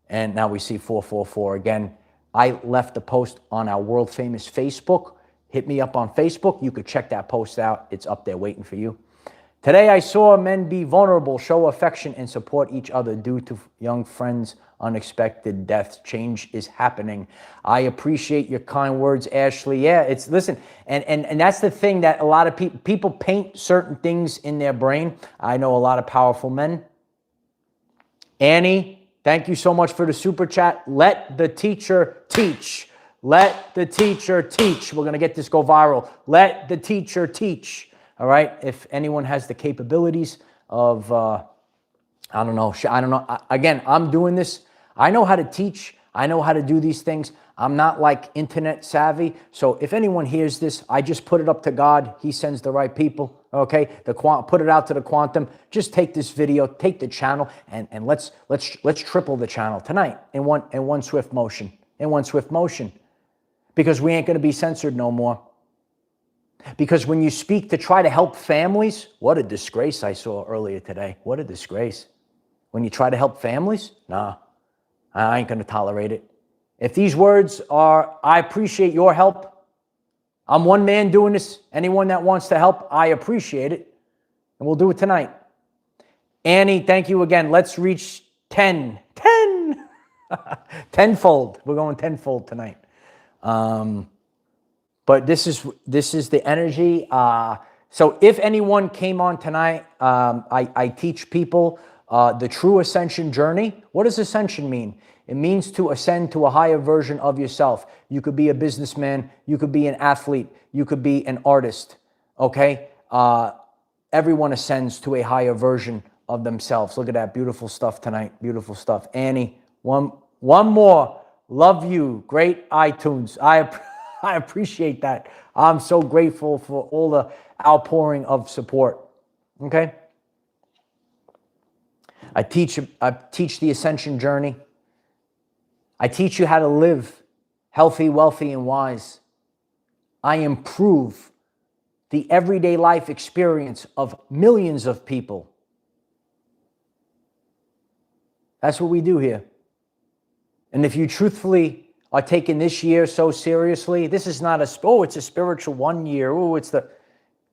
and now we see 444 again. I left a post on our world famous Facebook. Hit me up on Facebook. You could check that post out. It's up there waiting for you. Today I saw men be vulnerable, show affection, and support each other due to young friends' unexpected deaths. Change is happening. I appreciate your kind words, Ashley. Yeah, listen, and that's the thing, that a lot of people paint certain things in their brain. I know a lot of powerful men. Annie, thank you so much for the super chat. Let the teacher teach. Let the teacher teach. We're going to get this go viral. Let the teacher teach. All right. If anyone has the capabilities of, I don't know. Again, I'm doing this. I know how to teach. I know how to do these things. I'm not like internet savvy. So if anyone hears this, I just put it up to God. He sends the right people. Okay. Put it out to the quantum. Just take this video, take the channel, and let's triple the channel tonight in one swift motion. In one swift motion. Because we ain't going to be censored no more. Because when you speak to try to help families, what a disgrace I saw earlier today. What a disgrace. When you try to help families, nah, I ain't going to tolerate it. If these words are, I appreciate your help, I'm one man doing this. Anyone that wants to help, I appreciate it. And we'll do it tonight. Annie, thank you again. Let's reach 10. 10! Tenfold. We're going tenfold tonight. But this is the energy. So if anyone came on tonight, I teach people the true ascension journey. What does ascension mean? It means to ascend to a higher version of yourself. You could be a businessman. You could be an athlete. You could be an artist. Okay? Everyone ascends to a higher version of themselves. Look at that. Beautiful stuff tonight. Beautiful stuff. Annie, one more. Love you. Great iTunes. I appreciate that. I'm so grateful for all the outpouring of support. Okay? I teach the ascension journey. I teach you how to live healthy, wealthy, and wise. I improve the everyday life experience of millions of people. That's what we do here. And if you truthfully are taking this year so seriously, this is not it's a spiritual 1 year. Do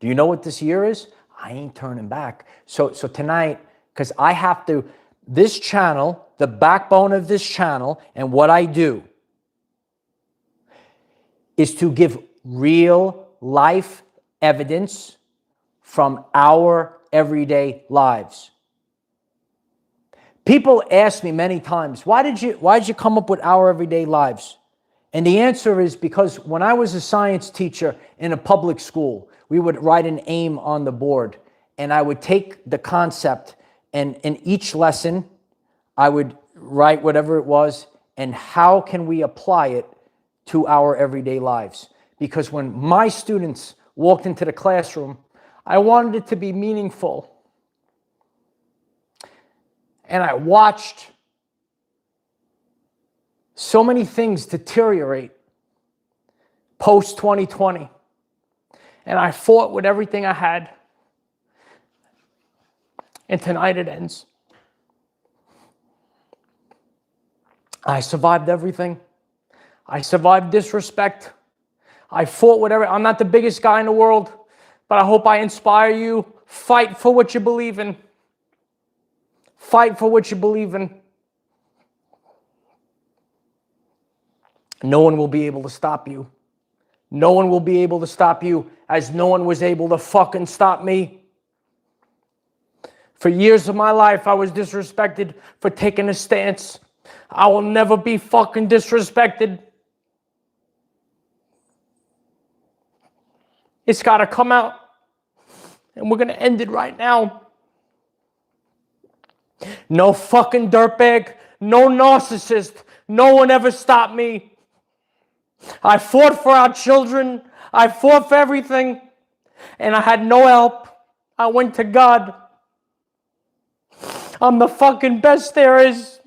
you know what this year is? I ain't turning back. So tonight, because I have to, this channel, the backbone of this channel, and what I do is to give real life evidence from our everyday lives. People ask me many times, why did you come up with Our Everyday Lives? And the answer is because when I was a science teacher in a public school, we would write an aim on the board, and I would take the concept, and in each lesson, I would write whatever it was, and how can we apply it to our everyday lives? Because when my students walked into the classroom, I wanted it to be meaningful. And I watched so many things deteriorate post-2020. And I fought with everything I had. And tonight it ends. I survived everything. I survived disrespect. I fought whatever. I'm not the biggest guy in the world, but I hope I inspire you. Fight for what you believe in. Fight for what you believe in. No one will be able to stop you. No one will be able to stop you, as no one was able to fucking stop me. For years of my life, I was disrespected for taking a stance. I will never be fucking disrespected. It's got to come out. And we're going to end it right now. No fucking dirtbag. No narcissist. No one ever stopped me. I fought for our children. I fought for everything. And I had no help. I went to God. I'm the fucking best there is.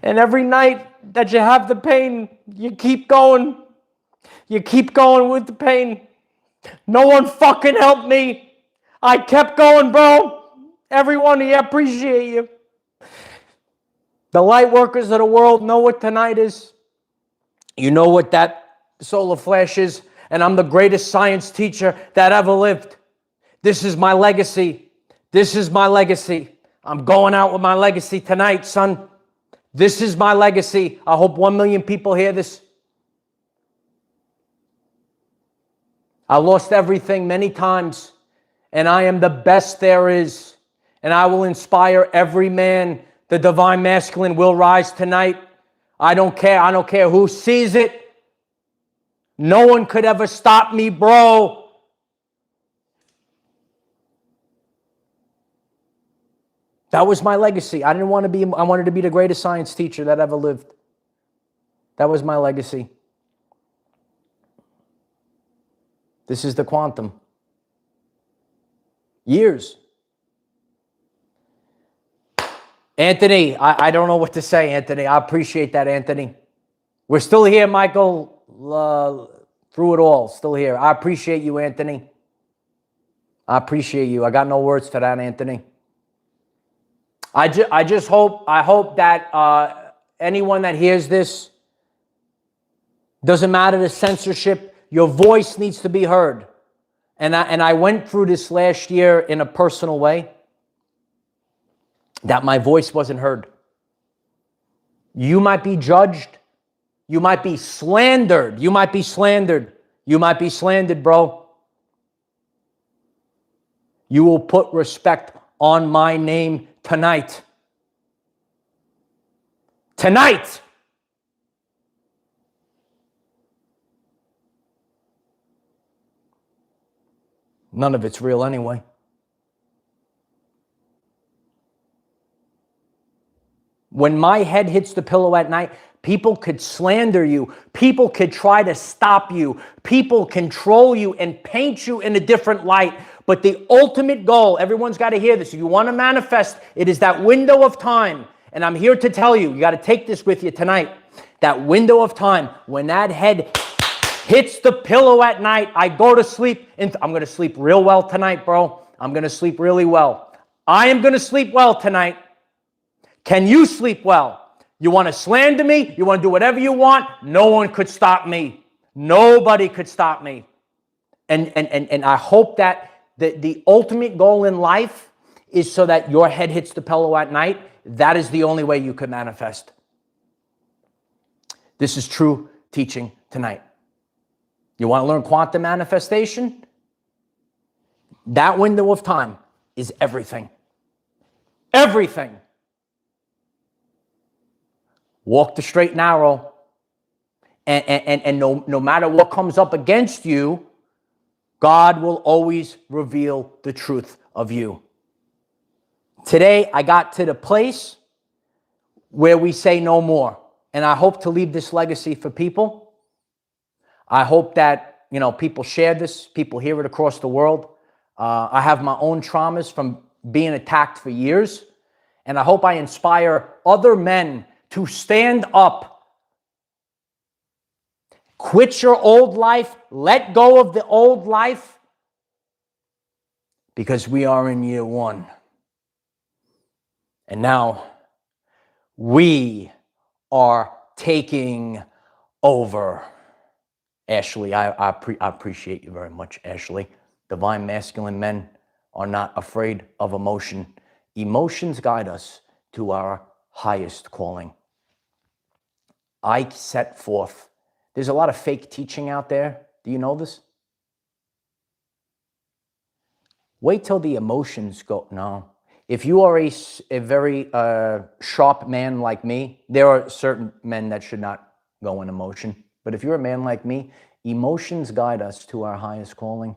And every night that you have the pain, you keep going. You keep going with the pain. No one fucking helped me. I kept going, bro. Everyone here, appreciate you. The light workers of the world know what tonight is. You know what that solar flash is. And I'm the greatest science teacher that ever lived. This is my legacy. This is my legacy. I'm going out with my legacy tonight, son. This is my legacy. I hope 1 million people hear this. I lost everything many times, and I am the best there is. And I will inspire every man. The divine masculine will rise tonight. I don't care. I don't care who sees it. No one could ever stop me, bro. That was my legacy. I wanted to be the greatest science teacher that ever lived. That was my legacy. This is the quantum. Years. Anthony, I don't know what to say, Anthony. I appreciate that, Anthony. We're still here, Michael, through it all. Still here. I appreciate you, Anthony. I appreciate you. I got no words to that, Anthony. I hope that anyone that hears this, doesn't matter the censorship, your voice needs to be heard. And I went through this last year in a personal way, that my voice wasn't heard. You might be judged. You might be slandered. You might be slandered. You might be slandered, bro. You will put respect on my name tonight. Tonight. None of it's real anyway. When my head hits the pillow at night, people could slander you. People could try to stop you. People control you and paint you in a different light. But the ultimate goal, everyone's got to hear this. If you want to manifest, it is that window of time. And I'm here to tell you, you got to take this with you tonight. That window of time, when that head hits the pillow at night, I go to sleep, and I'm going to sleep real well tonight, bro. I'm going to sleep really well. I am going to sleep well tonight. Can you sleep well? You want to slander me? You want to do whatever you want? No one could stop me. Nobody could stop me. And I hope that the ultimate goal in life is so that your head hits the pillow at night. That is the only way you could manifest. This is true teaching tonight. You want to learn quantum manifestation? That window of time is everything. Everything. Walk the straight and narrow. And no matter what comes up against you, God will always reveal the truth of you. Today, I got to the place where we say no more. And I hope to leave this legacy for people. I hope that, people share this, people hear it across the world. I have my own traumas from being attacked for years. And I hope I inspire other men to stand up. Quit your old life. Let go of the old life. Because we are in year 1. And now we are taking over. Ashley, I appreciate you very much, Ashley. Divine masculine men are not afraid of emotion. Emotions guide us to our highest calling. I set forth. There's a lot of fake teaching out there. Do you know this? Wait till the emotions go. No. If you are a very sharp man like me, there are certain men that should not go in emotion. But if you're a man like me, emotions guide us to our highest calling.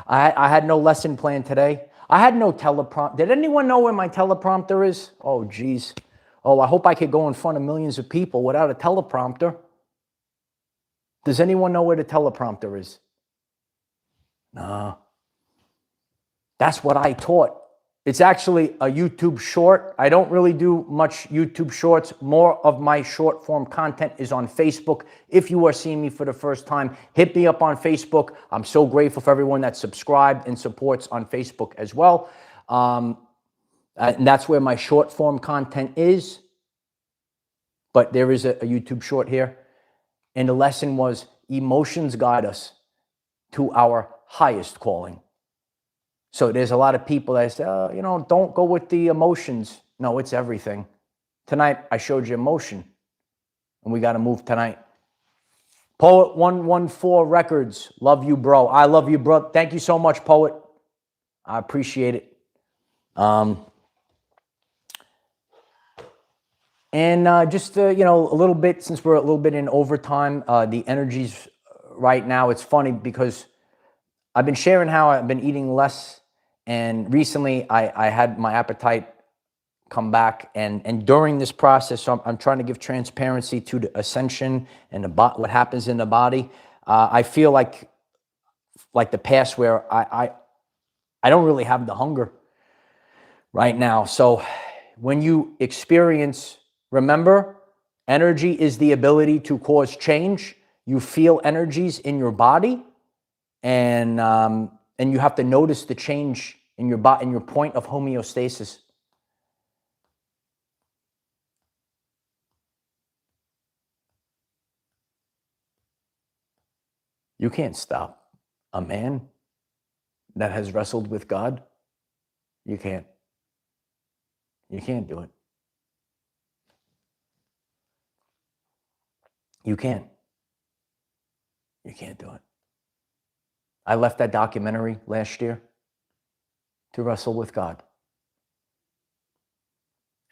I had no lesson plan today. I had no teleprompter. Did anyone know where my teleprompter is? Oh, geez. Oh, I hope I could go in front of millions of people without a teleprompter. Does anyone know where the teleprompter is? No. That's what I taught. It's actually a YouTube short. I don't really do much YouTube shorts. More of my short form content is on Facebook. If you are seeing me for the first time, hit me up on Facebook. I'm so grateful for everyone that's subscribed and supports on Facebook as well. And that's where my short form content is. But there is a YouTube short here. And the lesson was emotions guide us to our highest calling. So there's a lot of people that say, don't go with the emotions. No, it's everything. Tonight, I showed you emotion. And we got to move tonight. Poet 114 Records. Love you, bro. I love you, bro. Thank you so much, Poet. I appreciate it. Just, a little bit, since we're a little bit in overtime, the energies right now, it's funny because I've been sharing how I've been eating less. And recently, I had my appetite come back. And during this process, so I'm trying to give transparency to the ascension and what happens in the body. I feel like the past where I don't really have the hunger right now. So when you experience, remember, energy is the ability to cause change. You feel energies in your body. And you have to notice the change in your body, in your point of homeostasis. You can't stop a man that has wrestled with God. You can't. You can't do it. You can't. You can't do it. I left that documentary last year to wrestle with God.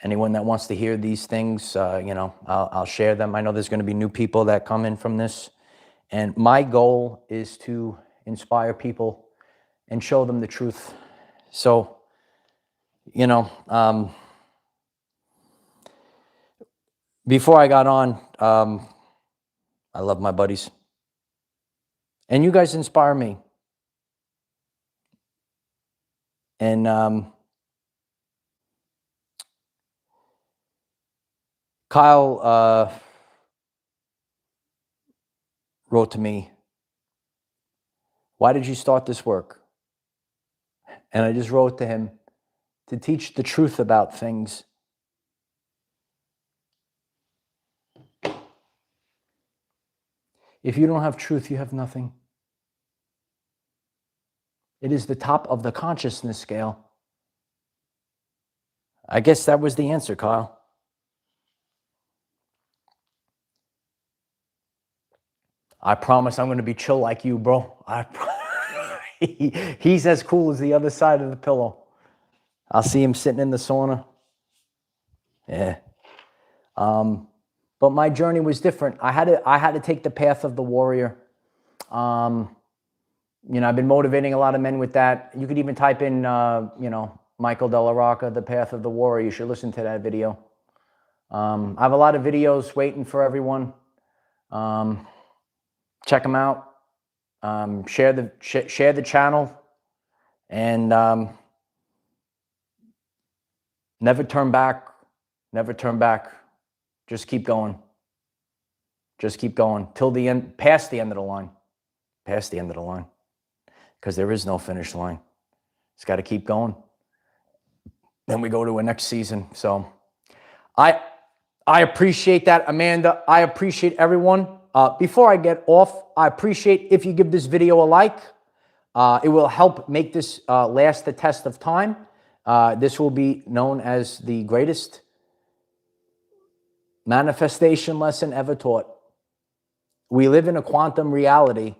Anyone that wants to hear these things, I'll share them. I know there's going to be new people that come in from this. And my goal is to inspire people and show them the truth. So, before I got on, I love my buddies. And you guys inspire me. And Kyle wrote to me Why did you start this work? And I just wrote to him to teach the truth about things. If you don't have truth, you have nothing. It is the top of the consciousness scale. I guess that was the answer, Kyle. I promise I'm going to be chill like you, bro. He's as cool as the other side of the pillow. I'll see him sitting in the sauna. Yeah. But my journey was different. I had to take the path of the warrior. I've been motivating a lot of men with that. You could even type in, Michael DellaRocca, The Path of the Warrior. You should listen to that video. I have a lot of videos waiting for everyone. Check them out. Share the channel, and never turn back. Never turn back. Just keep going. Just keep going till the end, past the end of the line. Past the end of the line. Because there is no finish line. It's got to keep going. Then we go to a next season. So I appreciate that, Amanda. I appreciate everyone. Before I get off, I appreciate if you give this video a like. It will help make this last the test of time. This will be known as the greatest manifestation lesson ever taught. We live in a quantum reality,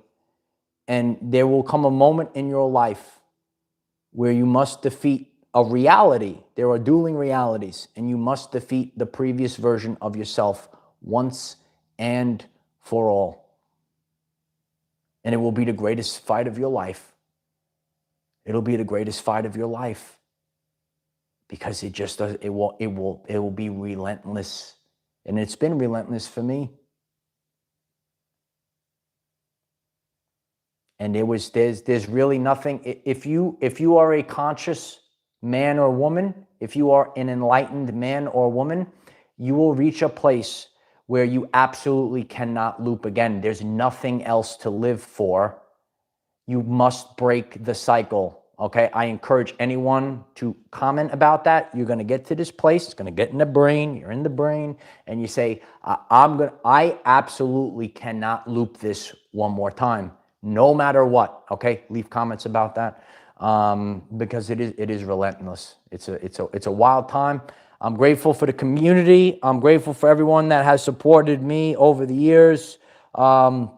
and there will come a moment in your life where you must defeat a reality. There are dueling realities, and you must defeat the previous version of yourself once and for all. And it will be the greatest fight of your life. It'll be the greatest fight of your life, because it just does. It will be relentless, and it's been relentless for me. And there's really nothing. If you are a conscious man or woman, if you are an enlightened man or woman, you will reach a place where you absolutely cannot loop again. There's nothing else to live for. You must break the cycle. Okay, I encourage anyone to comment about that. You're going to get to this place. It's going to get in the brain. You're in the brain, and you say, I absolutely cannot loop this one more time, no matter what. Okay, leave comments about that, because it is relentless. It's a wild time. I'm grateful for the community. I'm grateful for everyone that has supported me over the years. Now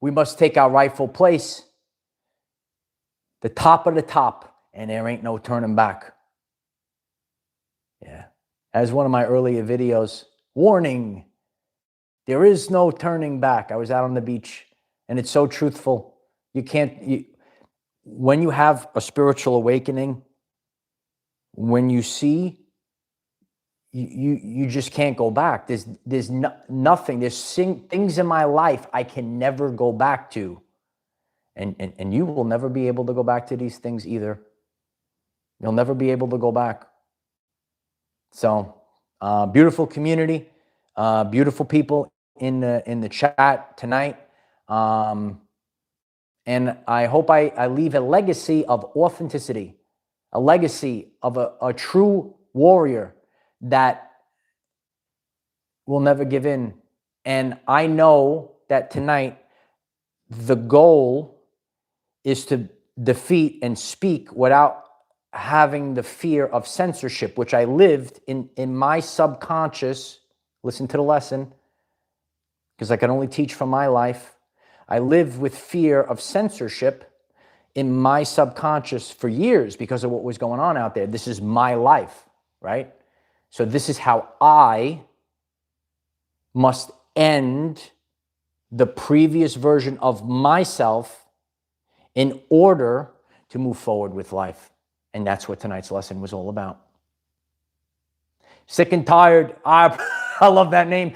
we must take our rightful place. The top of the top, and there ain't no turning back. Yeah. As one of my earlier videos, warning, there is no turning back. I was out on the beach, and it's so truthful. When you have a spiritual awakening, when you see, you just can't go back. There's nothing. There's things in my life I can never go back to. And you will never be able to go back to these things either. You'll never be able to go back. So, beautiful community, beautiful people in the chat tonight. And I hope I leave a legacy of authenticity, a legacy of a true warrior that will never give in. And I know that tonight, the goal is to defeat and speak without having the fear of censorship, which I lived in my subconscious. Listen to the lesson, because I can only teach from my life. I lived with fear of censorship in my subconscious for years because of what was going on out there. This is my life, right? So this is how I must end the previous version of myself in order to move forward with life. And that's what tonight's lesson was all about. Sick and tired. I love that name.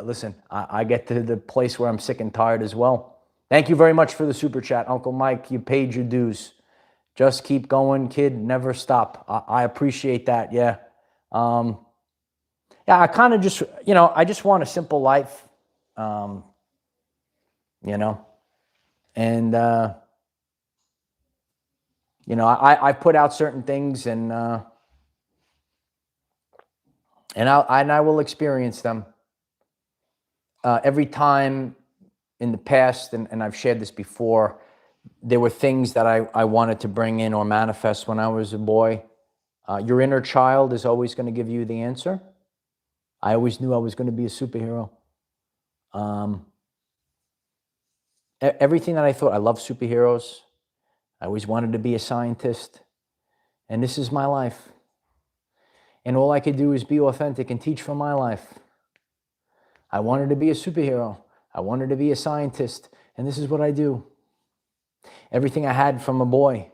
Listen, I get to the place where I'm sick and tired as well. Thank you very much for the super chat, Uncle Mike. You paid your dues. Just keep going, kid. Never stop. I appreciate that. Yeah. I kind of just, I just want a simple life. And, you know, I put out certain things, and I will experience them. Every time in the past, and I've shared this before, there were things that I wanted to bring in or manifest when I was a boy. Your inner child is always going to give you the answer. I always knew I was going to be a superhero. Everything that I thought, I love superheroes. I always wanted to be a scientist. And this is my life. And all I could do is be authentic and teach from my life. I wanted to be a superhero. I wanted to be a scientist. And this is what I do. Everything I had from a boy.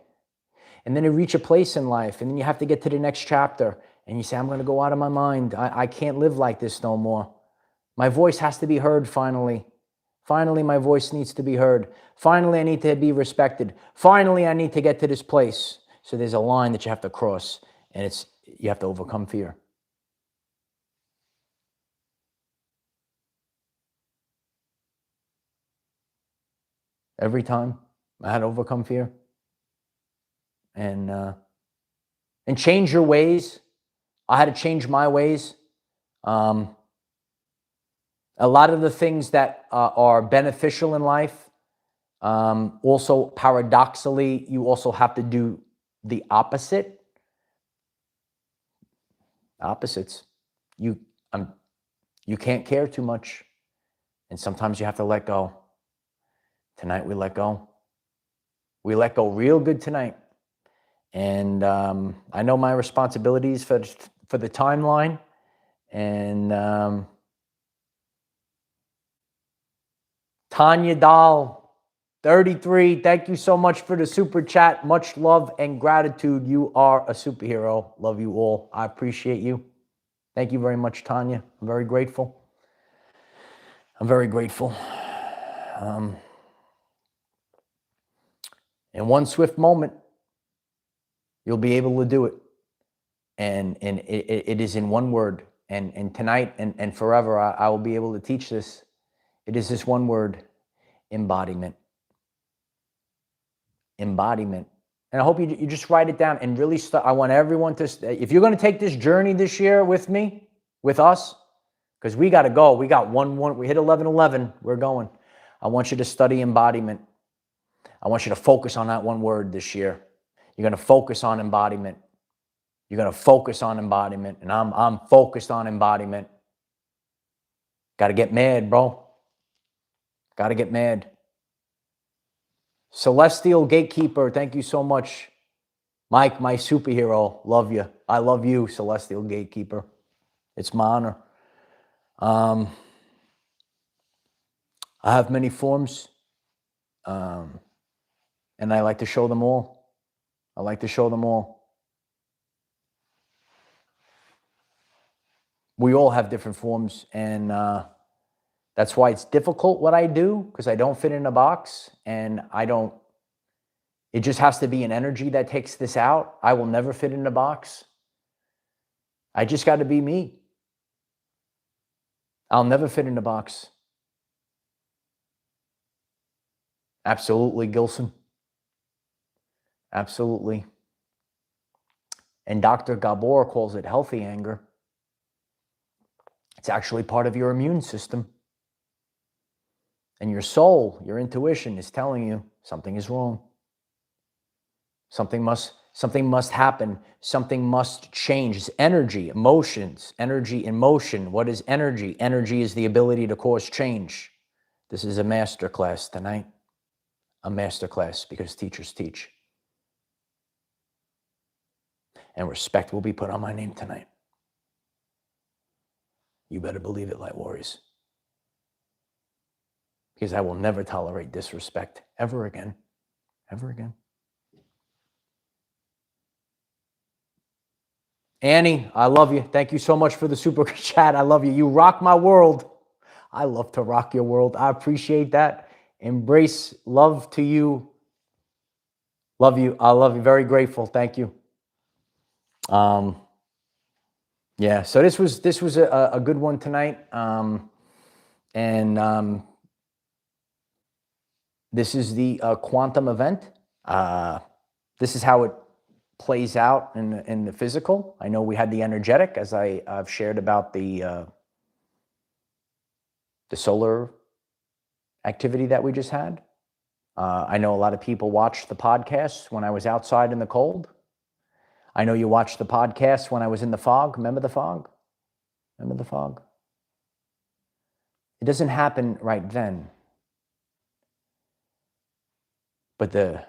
And then you reach a place in life, and then you have to get to the next chapter. And you say, I'm going to go out of my mind. I can't live like this no more. My voice has to be heard finally. Finally, my voice needs to be heard. Finally, I need to be respected. Finally, I need to get to this place. So there's a line that you have to cross, and you have to overcome fear. Every time I had to overcome fear. And change your ways. I had to change my ways. A lot of the things that are beneficial in life, also paradoxically, you also have to do the opposite. Opposites. You can't care too much, and sometimes you have to let go. Tonight we let go. We let go real good tonight. And I know my responsibilities for the timeline. And Tanya Dahl, 33, thank you so much for the super chat. Much love and gratitude. You are a superhero. Love you all. I appreciate you. Thank you very much, Tanya. I'm very grateful. I'm very grateful. In one swift moment, you'll be able to do it. And it is in one word. And tonight and forever, I will be able to teach this. It is this one word, embodiment. Embodiment. And I hope you just write it down and really start. I want everyone to, if you're going to take this journey this year with me, with us, because we got to go. We got we hit 11:11. We're going. I want you to study embodiment. I want you to focus on that one word this year. You're going to focus on embodiment. You're going to focus on embodiment. And I'm focused on embodiment. Got to get mad, bro. Got to get mad. Celestial Gatekeeper, thank you so much. Mike, my superhero, love you. I love you, Celestial Gatekeeper. It's my honor. I have many forms, and I like to show them all. I like to show them all. We all have different forms, and that's why it's difficult what I do, because I don't fit in a box, and it just has to be an energy that takes this out. I will never fit in a box. I just got to be me. I'll never fit in a box. Absolutely, Gilson. Absolutely. And Dr. Gabor calls it healthy anger. It's actually part of your immune system. And your soul, your intuition is telling you something is wrong. Something must happen. Something must change. It's energy, emotions, energy in motion. What is energy? Energy is the ability to cause change. This is a master class tonight. A master class because teachers teach. And respect will be put on my name tonight. You better believe it, Light Warriors. Because I will never tolerate disrespect ever again. Ever again. Annie, I love you. Thank you so much for the super chat. I love you. You rock my world. I love to rock your world. I appreciate that. Embrace love to you. Love you. I love you. Very grateful. Thank you. Yeah. So this was a good one tonight. This is the quantum event. This is how it plays out in the physical. I know we had the energetic, as I've shared about the solar activity that we just had. I know a lot of people watched the podcast when I was outside in the cold. I know you watched the podcast when I was in the fog. Remember the fog? Remember the fog? It doesn't happen right then. But the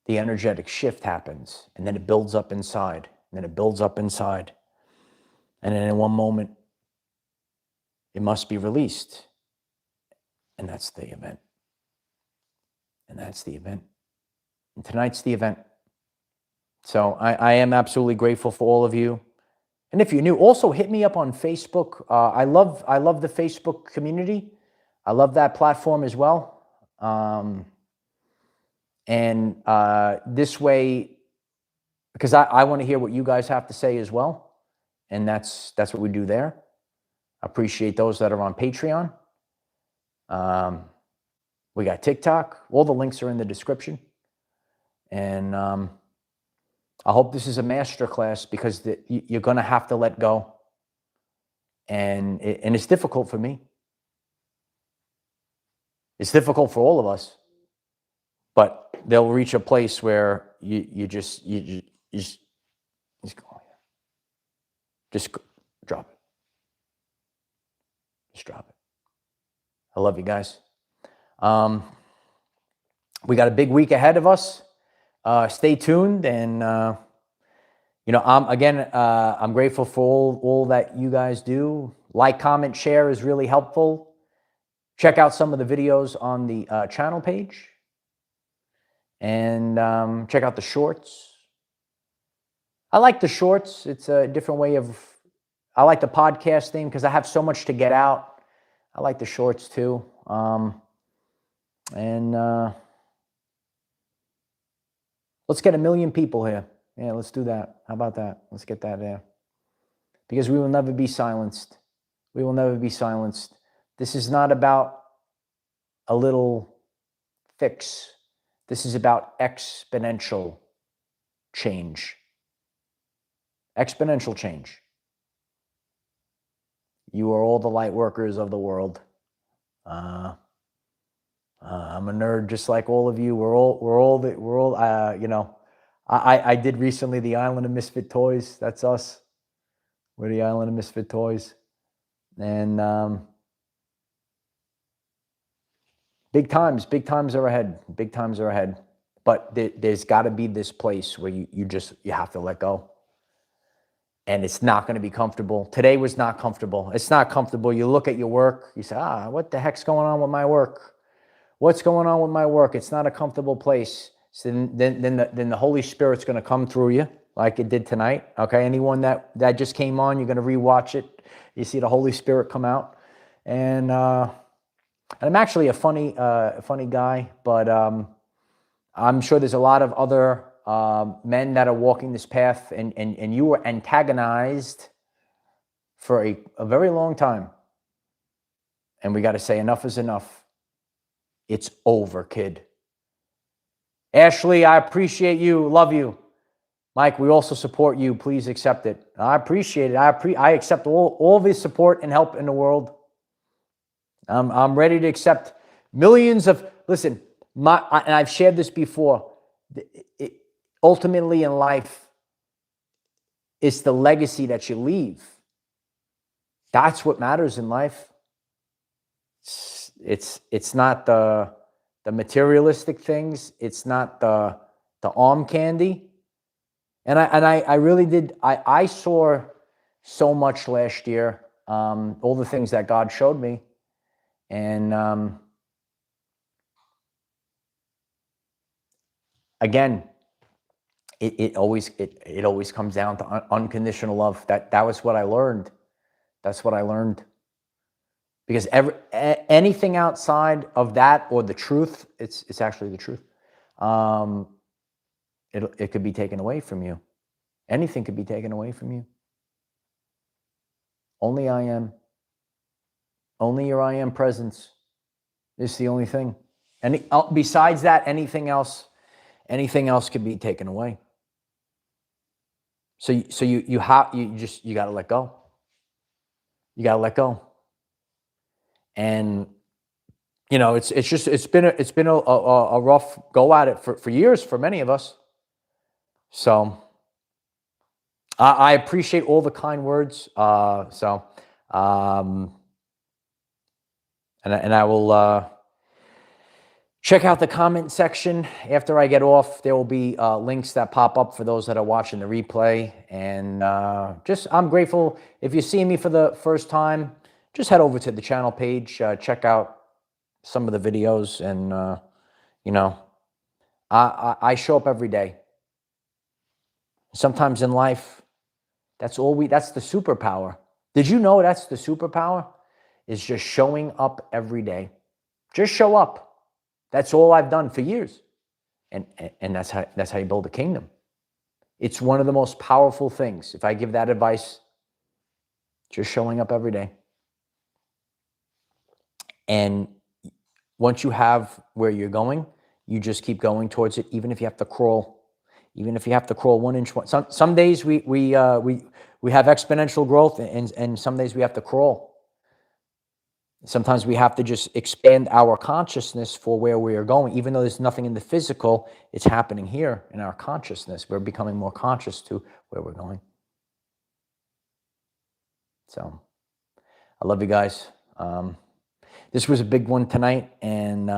energetic shift happens, and then it builds up inside, and then it builds up inside. And then in one moment, it must be released. And that's the event. And that's the event. And tonight's the event. So I am absolutely grateful for all of you. And if you're new, also hit me up on Facebook. I love the Facebook community. I love that platform as well. This way, because I want to hear what you guys have to say as well. And that's what we do there. I appreciate those that are on Patreon. We got TikTok. All the links are in the description. And I hope this is a masterclass, because you're going to have to let go. And it's difficult for me. It's difficult for all of us. But they'll reach a place where you just go, just drop it. Just drop it. I love you guys. We got a big week ahead of us. Stay tuned, and I'm grateful for all that you guys do. Like, comment, share is really helpful. Check out some of the videos on the channel page, and check out the shorts. I like the shorts. It's a different way of. I like the podcast thing because I have so much to get out. I like the shorts too. Let's get 1 million people here. Yeah, let's do that. How about that? Let's get that there. Because we will never be silenced. We will never be silenced. This is not about a little fix. This is about exponential change. Exponential change. You are all the light workers of the world. I'm a nerd just like all of you. I did recently the Island of Misfit Toys. That's us. We're the Island of Misfit Toys. And big times are ahead. Big times are ahead. But there's got to be this place where you have to let go. And it's not going to be comfortable. Today was not comfortable. It's not comfortable. You look at your work. You say, what the heck's going on with my work? What's going on with my work? It's not a comfortable place. So then the Holy Spirit's going to come through you like it did tonight. Okay, anyone that just came on, you're going to rewatch it. You see the Holy Spirit come out. And I'm actually a funny guy, but I'm sure there's a lot of other men that are walking this path, and you were antagonized for a very long time. And we got to say enough is enough. It's over, kid. Ashley, I appreciate you. Love you. Mike, we also support you. Please accept it. I appreciate it. I accept all the support and help in the world. I'm ready to accept millions of, listen, and I've shared this before. Ultimately in life, it's the legacy that you leave. That's what matters in life. It's not the materialistic things. It's not the arm candy. And I really did. I saw so much last year. All the things that God showed me, and again, it always comes down to unconditional love. That was what I learned. That's what I learned. Because anything outside of that or the truth, it's actually the truth. It could be taken away from you. Anything could be taken away from you. Only I am. Only your I am presence is the only thing. Besides that, anything else can be taken away. So you got to let go. You got to let go. And it's been a rough go at it for years for many of us. So I appreciate all the kind words. And I will check out the comment section after I get off. There will be links that pop up for those that are watching the replay. And I'm grateful. If you see me for the first time, just head over to the channel page, check out some of the videos, and I show up every day. Sometimes in life, that's the superpower. Did you know that's the superpower? Is just showing up every day. Just show up. That's all I've done for years. And that's how you build a kingdom. It's one of the most powerful things. If I give that advice, just showing up every day. And once you have where you're going, you just keep going towards it, even if you have to crawl. Even if you have to crawl 1 inch. Some days we have exponential growth, and some days we have to crawl. Sometimes we have to just expand our consciousness for where we are going. Even though there's nothing in the physical, it's happening here in our consciousness. We're becoming more conscious to where we're going. So I love you guys. This was a big one tonight, and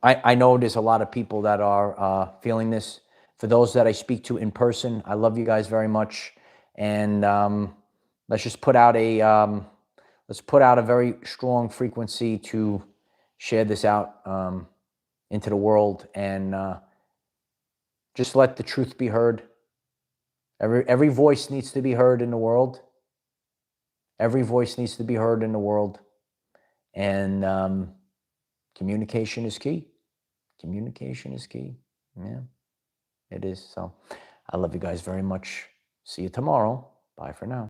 I know there's a lot of people that are feeling this. For those that I speak to in person, I love you guys very much, and let's just put out a very strong frequency to share this out into the world, and just let the truth be heard. Every voice needs to be heard in the world. Every voice needs to be heard in the world. And communication is key. Communication is key. Yeah, it is. So I love you guys very much. See you tomorrow. Bye for now.